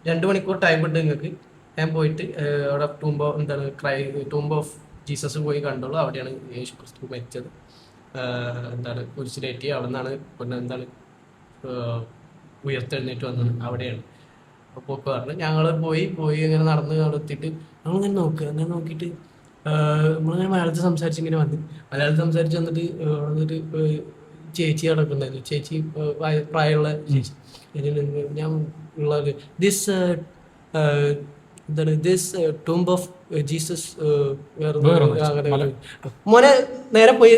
2 മണിക്കൂർ ടൈം ഉണ്ട് നിങ്ങൾക്ക്. ഞാൻ പോയിട്ട് അവിടെ ടൂംബ് ഓഫ് ജീസസ് പോയി കണ്ടോളൂ. അവിടെയാണ് യേശു ക്രിസ്തു മരിച്ചത്. കുരിശിലേറ്റി അവിടെ നിന്നാണ് പിന്നെ ഉയർത്തെഴുന്നേറ്റ് വന്നത് അവിടെയാണ്. അപ്പോൾ പറഞ്ഞു ഞങ്ങൾ പോയി ഇങ്ങനെ നടന്ന് അവിടെ എത്തിയിട്ട് നമ്മളിങ്ങനെ നോക്കിയിട്ട് നമ്മളിങ്ങനെ മലയാളത്തിൽ സംസാരിച്ചിങ്ങനെ സംസാരിച്ച് വന്നിട്ട് ചേച്ചി നടക്കുന്നുണ്ടായിരുന്നു. ചേച്ചി പ്രായമുള്ള ചേച്ചി. ഞാൻ ഉള്ളത് ദിസ് ടൂംബ് ഓഫ് ജീസസ് മോനെ നേരെ പോയി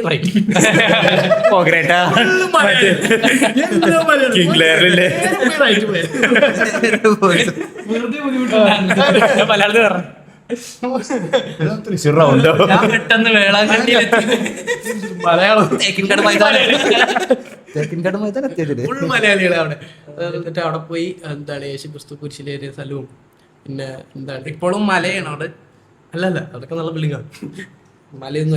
പെട്ടെന്ന് വേളാങ്കണ്ണിയിലെത്തി മലയാളം ഫുൾ മലയാളികളെ അവിടെ. എന്നിട്ട് അവിടെ പോയി യേശു ക്രിസ്തു കുരിശിലേറിയ സ്ഥലവും പിന്നെ ഇപ്പോഴും മലയാണ് അവിടെ. അല്ലല്ല അതൊക്കെ നല്ല ബിൽഡിങ്ങാണ്. മലയൊന്നും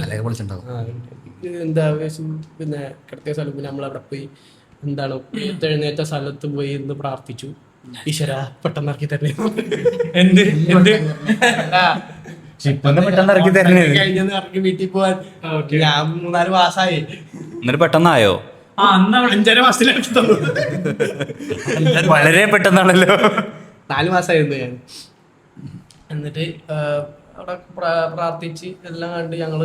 യേശു പിന്നെ കിടത്തിയ സ്ഥലം. പിന്നെ നമ്മളവിടെ പോയി എഴുന്നേറ്റ സ്ഥലത്ത് പോയി ഇന്ന് പ്രാർത്ഥിച്ചു. ഈശ്വര പെട്ടെന്ന് ഇറക്കി തന്നെ കഴിഞ്ഞ ഇറക്കി വീട്ടിൽ പോവാൻ ഞാൻ 3-4 മാസമായി. എന്നിട്ട് പെട്ടെന്നായോ? 5.5 മാസത്തിലിറക്കി തന്നു. വളരെ പെട്ടെന്നാണല്ലോ. 4 മാസമായിരുന്നു ഞാൻ. എന്നിട്ട് അവിടെ പ്രാർത്ഥിച്ച് എല്ലാം ഞങ്ങൾ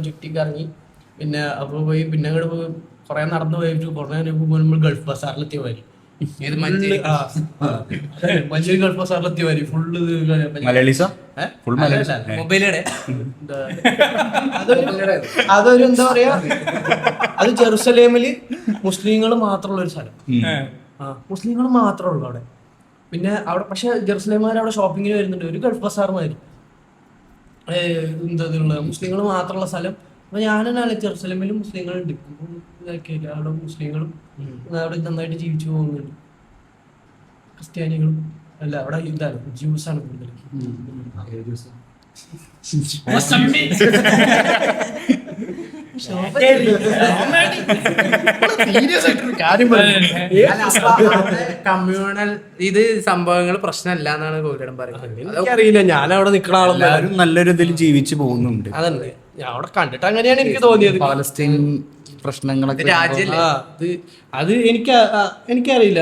ചുറ്റിക്കറങ്ങി. പിന്നെ അപ്പോൾ പോയി പിന്നെ അങ്ങോട്ട് പോയി കുറെ നടന്നു പോയിട്ട് കുറെ നമ്മൾ ഗൾഫ് ബസാറിലെത്തിയ മാതിരി. മഞ്ചേരി ഗൾഫ് ബസാറിലെത്തിയ മാതിരി ഫുള്ള് മൊബൈലയുടെ അതൊരു എന്താ പറയാ, അത് ജെറുസലേമില് മുസ്ലിങ്ങൾ മാത്രമുള്ള ഒരു സ്ഥലം. മുസ്ലിങ്ങൾ മാത്രമേ ഉള്ളൂ അവിടെ. പിന്നെ അവിടെ പക്ഷെ ജെറുസലേമാർ അവിടെ ഷോപ്പിങ്ങിന് വരുന്നുണ്ട്. ഒരു ഗൾഫ് ബസാർ മാതിരി മുസ്ലിങ്ങൾ മാത്രമുള്ള സ്ഥലം. അപ്പൊ ഞാനാണ് ജെറുസലേമിലും മുസ്ലിങ്ങളുണ്ട്. ഇതൊക്കെയല്ല അവിടെ മുസ്ലിങ്ങളും അവിടെ നന്നായിട്ട് ജീവിച്ചു പോകുന്നുണ്ട്. ക്രിസ്ത്യാനികളും അല്ല അവിടെ ഇതാണ് ജ്യൂസാണ് കൂടുതൽ. കമ്മ്യൂണൽ ഇത് സംഭവങ്ങൾ പ്രശ്നമല്ല എന്നാണ് ഗൗരവം പറയുന്നത്. എനിക്കറിയില്ല, ഞാൻ അവിടെ നിൽക്കുന്ന ആളെല്ലാരും നല്ലൊരു ഇതിൽ ജീവിച്ചു പോകുന്നുണ്ട്. അതന്നെ ഞാൻ അവിടെ കണ്ടിട്ട് അങ്ങനെയാണ് എനിക്ക് തോന്നിയത്. പാലസ്തീൻ പ്രശ്നങ്ങളൊക്കെ അത് എനിക്കറിയില്ല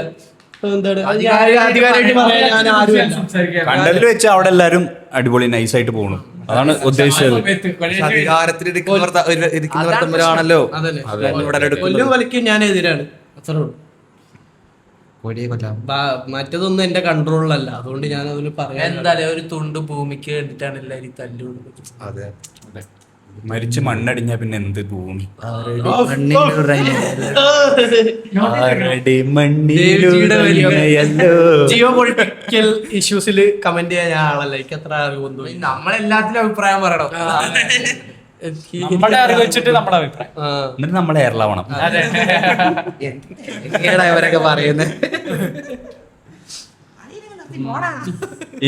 എന്താണ് അധികാരമായിട്ട് പറയാൻ ഞാൻ ആരുമല്ല. കണ്ടതിൽ വെച്ച് അവിടെ എല്ലാരും അടിപൊളി നൈസായിട്ട് പോകണം, അതാണ് ഉദ്ദേശിച്ചത്. അധികാരത്തിലിരിക്കുന്നവരാണല്ലോ കൊല്ലും വലിക്കും ഞാൻ എതിരാണ്, അത്രേ ഉള്ളൂ. കോഴിയെ കൊല്ലാം. മറ്റതൊന്നും എന്റെ കൺട്രോളിലല്ല, അതുകൊണ്ട് ഞാൻ അതിന് പറയാൻ. എന്തായാലും ഒരു തുണ്ട് ഭൂമിക്ക് വേണ്ടിട്ടാണ് എല്ലാരും തല്ലുകൊടുക്കുന്നത്. അതെ, മരിച്ച് മണ്ണടിഞ്ഞ പിന്നെ എന്ത് ഭൂമി. ജിയോ പൊളിറ്റിക്കൽ ഇഷ്യൂസിൽ കമന്റ് ചെയ്യാൻ ഞാൻ ആളല്ല, എനിക്ക് അത്ര അറിവൊന്നും. നമ്മളെല്ലാത്തിലും അഭിപ്രായം പറയണം. നമ്മുടെ അറിവ് വെച്ചിട്ട് നമ്മുടെ അഭിപ്രായം എന്നിട്ട് നമ്മളെ എയർലാവണം. അവരൊക്കെ പറയുന്നത്.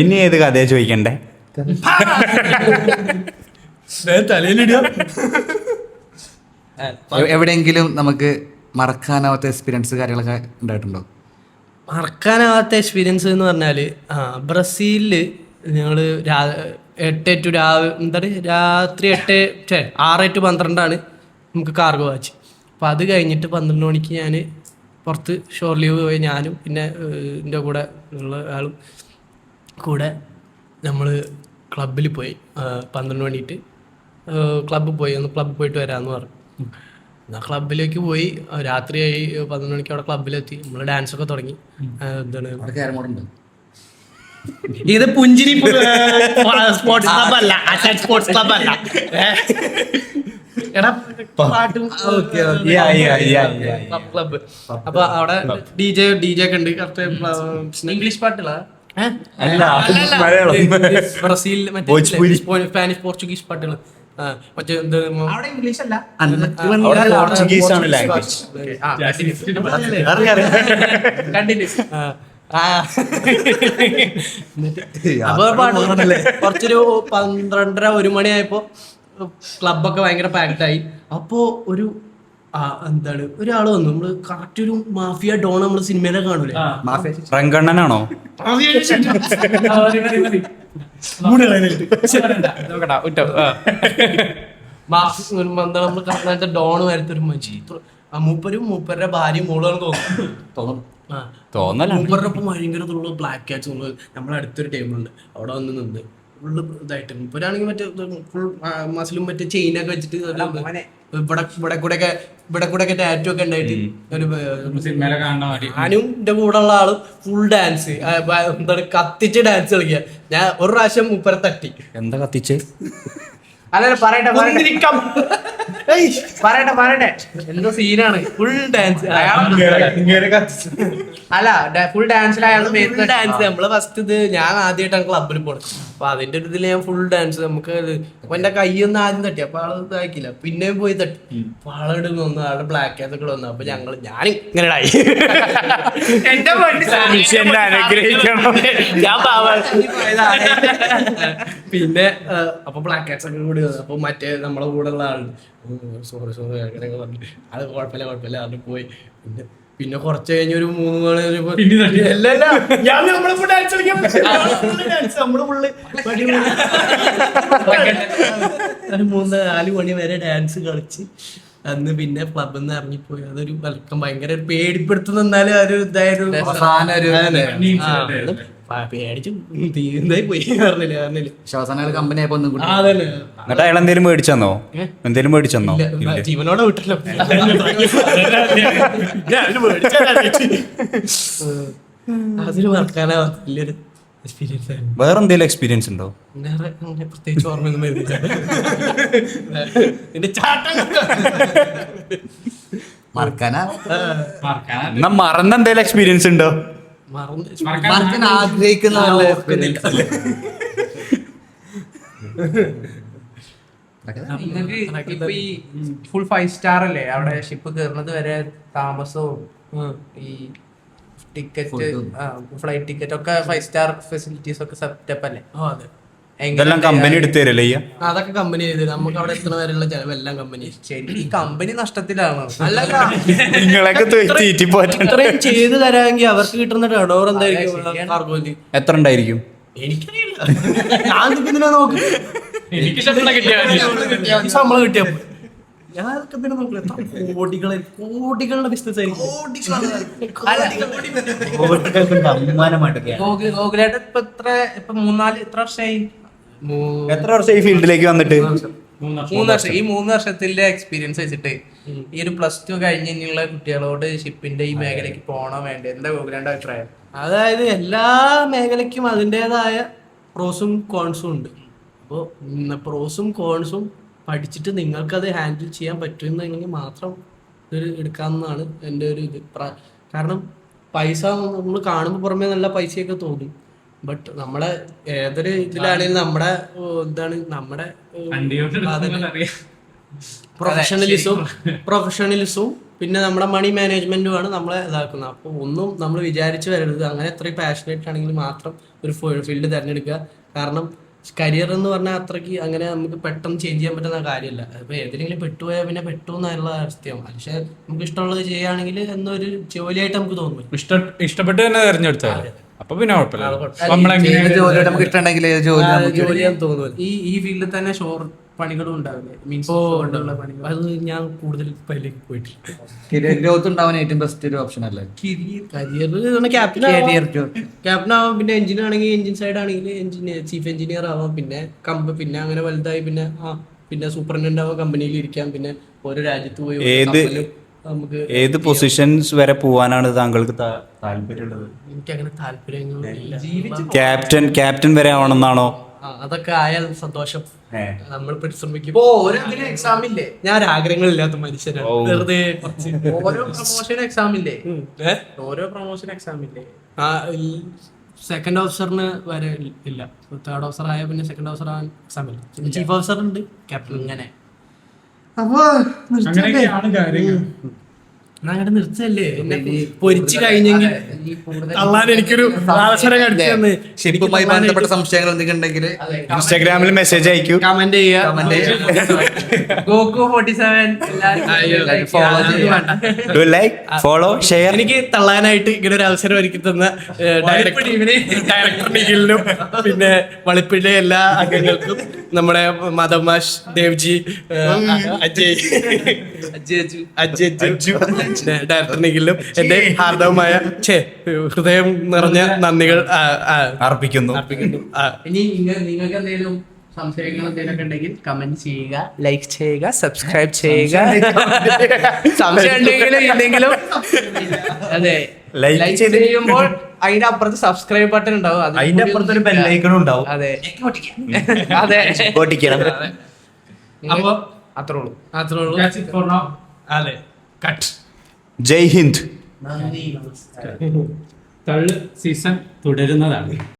ഇനി ഏത് കഥയെ ചോദിക്കണ്ടേ? എവിടെയെങ്കിലും നമുക്ക് മറക്കാനാവാത്ത എക്സ്പീരിയൻസ് കാര്യങ്ങളൊക്കെ ഉണ്ടായിട്ടുണ്ടോ? മറക്കാനാവാത്ത എക്സ്പീരിയൻസ് എന്ന് പറഞ്ഞാല് ബ്രസീലില് ഞങ്ങള് 8 to രാത്രി 6 to 12 നമുക്ക് കാർഗോ വാച്ച്. അപ്പോൾ അത് കഴിഞ്ഞിട്ട് 12 മണിക്ക് ഞാൻ പുറത്ത് ഷോർ ലീവ് പോയി. ഞാനും പിന്നെ എൻ്റെ കൂടെ ഉള്ള ആളും കൂടെ നമ്മൾ ക്ലബിൽ പോയി. 12 മണിക്ക് ക്ലബ്ബിൽ പോയിട്ട് വരാമെന്ന് പറഞ്ഞു. എന്നാൽ ക്ലബിലേക്ക് പോയി. രാത്രിയായി 11 മണിക്ക് അവിടെ ക്ലബിലെത്തി. നമ്മൾ ഡാൻസൊക്കെ തുടങ്ങി. ഇത് പുഞ്ചിരി സ്പോർട്സ് ക്ലബ് അല്ല, സ്പോർട്സ് ക്ലബ് അല്ല. ക്ലബ്. അപ്പൊ അവിടെ DJ ഒക്കെ ഉണ്ട്. ഇംഗ്ലീഷ് പാട്ടുള്ള ബ്രസീൽ സ്പാനിഷ് പോർച്ചുഗീസ് പാട്ടുകൾ. മറ്റേ ഇംഗ്ലീഷ് അല്ല, പോർച്ചുഗീസ് ആണ് ലാംഗ്വേജ്. കണ്ടിന്യൂ. അപ്പൊ കുറച്ചൊരു 12:30-1 മണിയായപ്പോ ക്ലബൊക്കെ ഭയങ്കര പാക്ഡ് ആയി. അപ്പോ ഒരു എന്താണ് ഒരാള് വന്നു, നമ്മള് കറക്റ്റ് ഒരു മാഫിയ ഡോൺ നമ്മള് സിനിമയിലെ കാണൂലേ, മാഫിയ റങ്കണ്ണനാണോ? നമ്മള് കാണാത്ത ഡോൺ വരത്തൊരു മനുഷ്യ, മൂപ്പരുടെ ഭാര്യ മോളാണ് തോന്നുന്നു. മൂപ്പരുടെ ഒപ്പം ഭയങ്കര ബ്ലാക്ക് ക്യാറ്റ്സ് നമ്മളെ അടുത്തൊരു ടേബിൾ ഉണ്ട്, അവിടെ വന്ന് നിന്ന് ഫുള്ള് ഇതായിട്ട് മൂപ്പരാണെങ്കിൽ മറ്റേ ഫുൾ മസിലും മറ്റേ ചെയിനൊക്കെ വെച്ചിട്ട് ഇവിടെ കൂടെ ഒക്കെ ടാറ്റു ഒക്കെ ഉണ്ടായിട്ട് ഞാനും എന്റെ കൂടെ ഉള്ള ആള് ഫുൾ ഡാൻസ് എന്താണ് കത്തിച്ച് ഡാൻസ് കളിക്കുക. ഞാൻ ഒരു പ്രാവശ്യം മൂപ്പരെ തട്ടി. എന്താ കത്തിച്ച്? അല്ല പറയട്ടെ എന്തോ സീനാണ്. ഫുൾ ഡാൻസ് അല്ല ഫുൾ ഡാൻസിൽ അയാൾ ഡാൻസ് നമ്മള് ഫസ്റ്റ് ഇത് ഞാൻ ആദ്യമായിട്ടാണ് ക്ലബിൽ പോണത്. അപ്പൊ അതിന്റെ ഒരു ഇതിൽ ഞാൻ ഫുൾ ഡാൻസ് നമുക്ക് എന്റെ കൈയൊന്നും ആദ്യം തട്ടി, അപ്പൊ ആള് ഇതാക്കില്ല, പിന്നെയും പോയി തട്ടി. അപ്പൊ ആളോട് വന്നു, ആളുടെ ബ്ലാക്ക് ഒക്കെ വന്നു. അപ്പൊ ഞാൻ ഇങ്ങനെ ആയി. പിന്നെ അപ്പൊ ബ്ലാക്ക് കാറ്റ്സ് ഒക്കെ കൂടി വന്നു. അപ്പൊ മറ്റേ നമ്മളെ കൂടെ ഉള്ള ആളുണ്ട്, സോറി അങ്ങനെയൊക്കെ പറഞ്ഞു. അത് കുഴപ്പമില്ല അത് പോയി. പിന്നെ കുറച്ച് കഴിഞ്ഞ ഒരു 3 മണി നമ്മള് 3-4 മണി വരെ ഡാൻസ് കളിച്ച് അന്ന് പിന്നെ ക്ലബിൽ നിന്ന് ഇറങ്ങിപ്പോയി. അതൊരു വെൽക്കം, ഭയങ്കര പേടിപ്പെടുത്തുന്ന, എന്നാലും ഒരു ഇതായിരുന്നു. പേടിച്ചു തീർന്നായി പോയി. പറഞ്ഞില്ല ശ്വാസന കമ്പനി ആയപ്പോ ഒന്നും കൂടി. അതല്ലേ എന്നിട്ട് അയാൾ എന്തേലും മേടിച്ചെന്നോ? എന്തേലും മേടിച്ചെന്നോ? ജീവനോടെ വിട്ടല്ലോ. അതിന് മറക്കാനാ വലിയൊരു എക്സ്പീരിയൻസ് ആയിരുന്നു. വേറെ എന്തെങ്കിലും എക്സ്പീരിയൻസ് ഉണ്ടോ? അങ്ങനെ പ്രത്യേകിച്ച് ഓർമ്മയൊന്നും വരുന്നില്ല. എന്റെ ചാട്ടം മറക്കാനാ എന്നാ മറന്ന എന്തെങ്കിലും എക്സ്പീരിയൻസ് ഉണ്ടോ? മറക്കാൻ ആഗ്രഹിക്കുന്ന ഇപ്പൊ ഈ ഫുൾ 5 സ്റ്റാർ അല്ലേ, അവിടെ ഷിപ്പ് കയറുന്നത് വരെ താമസവും ഈ ടിക്കറ്റ് ഫ്ലൈറ്റ് ടിക്കറ്റ് ഒക്കെ 5 സ്റ്റാർ ഫെസിലിറ്റീസ് ഒക്കെ സെറ്റപ്പ് അല്ലേ? ഇതെല്ലാം കമ്പനി എടുത്തു തരല്ലേ? അതൊക്കെ കമ്പനി ചെയ്ത് നമുക്ക് അവിടെ എത്തുന്ന വരെയുള്ള ചെലവെല്ലാം കമ്പനി. ശരി, ഈ കമ്പനി നഷ്ടത്തിലാണ്. നിങ്ങളൊക്കെ ഇത്രയും ചെയ്ത് തരാമെങ്കിൽ അവർക്ക് കിട്ടുന്ന ടേൺഓവർ എന്തായിരിക്കും കാർഗോയില്? എത്ര ഉണ്ടായിരിക്കും? എനിക്കറിയില്ല, ഞാൻ ഇതിനെ നോക്കും. ശമ്പളം കിട്ടിയപ്പോ ഞാൻ കോടികളുടെ ബിസിനസ് ആയിരിക്കും. ഗോകുലേട്ടൻ ഇപ്പൊ ഇപ്പൊ 3-4 എത്ര വർഷമായി? എത്ര വർഷം ഈ ഫീൽഡിലേക്ക് വന്നിട്ട്? 3 വർഷം. ഈ 3 വർഷത്തിന്റെ എക്സ്പീരിയൻസ് വെച്ചിട്ട് ഈ ഒരു +2 കഴിഞ്ഞുള്ള കുട്ടികളോട് ഷിപ്പിന്റെ ഈ മേഖലയ്ക്ക് പോകണോ വേണ്ടേ, എന്താ ഗോകുലേട്ടന്റെ അഭിപ്രായം? അതായത് എല്ലാ മേഖലയ്ക്കും അതിൻ്റെതായ പ്രോസും കോൺസും ഉണ്ട്. അപ്പോൾ പ്രോസും കോൺസും പഠിച്ചിട്ട് നിങ്ങൾക്കത് ഹാൻഡിൽ ചെയ്യാൻ പറ്റുമെന്നെങ്കിൽ മാത്രം ഇത് എടുക്കാമെന്നാണ് എൻ്റെ ഒരു ഇത്. കാരണം പൈസ നമ്മൾ കാണുമ്പോൾ പുറമേ നല്ല പൈസയൊക്കെ തോന്നും, ബട്ട് നമ്മളെ ഏതൊരു ഇതിലാണെങ്കിലും നമ്മുടെ എന്താണ് നമ്മുടെ പ്രൊഫഷണലിസവും പിന്നെ നമ്മുടെ മണി മാനേജ്മെന്റുമാണ് നമ്മളെ ഇതാക്കുന്നത്. അപ്പോൾ ഒന്നും നമ്മൾ വിചാരിച്ചു വരരുത്. അങ്ങനെ എത്രയും പാഷനേറ്റ് ആണെങ്കിൽ മാത്രം ഒരു ഫീൽഡ് തിരഞ്ഞെടുക്കുക. കാരണം കരിയർ എന്ന് പറഞ്ഞാൽ അത്രയ്ക്ക് അങ്ങനെ നമുക്ക് പെട്ടെന്ന് ചേഞ്ച് ചെയ്യാൻ പറ്റുന്ന കാര്യമല്ല. അതിപ്പോൾ ഏതെങ്കിലും പെട്ടുപോയാൽ പിന്നെ പെട്ടു എന്നുള്ള അവസ്ഥയാവും. പക്ഷെ നമുക്ക് ഇഷ്ടമുള്ളത് ചെയ്യുകയാണെങ്കിൽ എന്നൊരു ജോലിയായിട്ട് നമുക്ക് തോന്നും. ഇഷ്ടപ്പെട്ട് തന്നെ തിരഞ്ഞെടുത്താൽ അപ്പൊ പിന്നെ ജോലിയോട് നമുക്ക് ഇഷ്ടമുണ്ടെങ്കിൽ ജോലിയാന്ന് തോന്നുന്നു. ഈ ഫീൽഡിൽ തന്നെ ഷോർ പണികളും ഉണ്ടാവില്ലേ? മീൻസ് അത് ഞാൻ കൂടുതൽ പതിലേക്ക് പോയിട്ടില്ല. കരിയർ ഗ്രോത്ത് ഉണ്ടാവാൻ ഏറ്റവും ബെസ്റ്റ് ഒരു ഓപ്ഷൻ അല്ലേ കരിയർ ക്യാപ്റ്റൻ ആവാം, പിന്നെ എഞ്ചിൻ ആണെങ്കിൽ എഞ്ചിൻ സൈഡ് ആണെങ്കിൽ ചീഫ് എഞ്ചിനീയർ ആവാം, പിന്നെ പിന്നെ അങ്ങനെ വലുതായി പിന്നെ സൂപ്പറിൻറ്റൻഡന്റ് ആവാം, കമ്പനിയിൽ ഇരിക്കാം, പിന്നെ ഓരോ രാജ്യത്ത് പോയി നമുക്ക് ഏത് പൊസിഷൻസ് വരെ പോവാനാണ് താങ്കൾക്ക് താല്പര്യമുള്ളത്? എനിക്കങ്ങനെ താല്പര്യങ്ങളില്ല. ക്യാപ്റ്റൻ വരെ ആവണമെന്നാണോ? അതൊക്കെ ആയാൽ സന്തോഷം. നമ്മൾ പരിശ്രമിക്കും. എക്സാം ഇല്ലേ? ഞാൻ ഒരു ആഗ്രഹങ്ങളില്ലാത്ത മനുഷ്യനാണ്. വെറുതെ ഓരോ പ്രൊമോഷൻ എക്സാം ഇല്ലേ? ഓരോ പ്രൊമോഷൻ എക്സാം ഇല്ലേ? സെക്കൻഡ് ഓഫീസറിന് വരെ ഇല്ല. 3rd ഓഫീസർ ആയ പിന്നെ സെക്കൻഡ് ഓഫീസർ ആവാൻ എക്സാം ഇല്ല. ചീഫ് ഓഫീസർ ഉണ്ട്, ക്യാപ്റ്റൻ. ഇങ്ങനെ അങ്ങോട്ട് നിർത്തല്ലേ എന്നെ പൊരിച്ചു കഴിഞ്ഞെങ്കിൽ തള്ളാൻ എനിക്കൊരു അവസരം കടിച്ചു തന്ന് ഷിപ്പുമായി ബന്ധപ്പെട്ട സംശയങ്ങൾ എന്തെങ്കിലും ഉണ്ടെങ്കിൽ ഇൻസ്റ്റാഗ്രാമിൽ മെസ്സേജ് അയക്കൂ. കമന്റ് ചെയ്യുക. ഗോകു 47 എല്ലാവരും follow ചെയ്യുക. Do like, follow, share. എനിക്ക് തള്ളാനായിട്ട് ഇങ്ങനെ ഒരു അവസരം ഒരുക്കി തന്ന ഡയറക്ടർ നിഖിലിനും പിന്നെ വളിപ്പിന്റെ എല്ലാ അംഗങ്ങൾക്കും നമ്മുടെ മദമാഷ് ദേവ്ജി അജയ് ഡയറക്ടർ നിഖിലിനും എന്റെ ഹാർദവമായ ഹൃദയം നിറഞ്ഞ നന്ദികൾ അർപ്പിക്കുന്നു. ഇനി നിങ്ങൾക്ക് എന്തെങ്കിലും സംശയങ്ങൾ എന്തെങ്കിലും ഉണ്ടെങ്കിൽ കമന്റ് ചെയ്യുക, ലൈക്ക് ചെയ്യുക, സബ്സ്ക്രൈബ് ചെയ്യുക. സംശയം ഉണ്ടെങ്കിലും എന്തെങ്കിലും അതെ Like ലൈക്ക് ചെയ്യുമ്പോൾ അതിന്റെ അപ്പുറത്ത് സബ്സ്ക്രൈബ് ബട്ടൺ ഉണ്ടാവും. അതിന്റെ അപ്പുറത്ത് ഒരു ബെല്ലൈക്കണും ഉണ്ടാവും. അതെ അതെ പൊട്ടിക്കണം. അപ്പൊ അത്രേ ഉള്ളൂ. അത്രേ ഉള്ളൂ. അതെ കട്ട്. ജയ് ഹിന്ദ്. നന്ദി, നമസ്കാരം. തള്ള് സീസൺ തുടരുന്നതാണ്.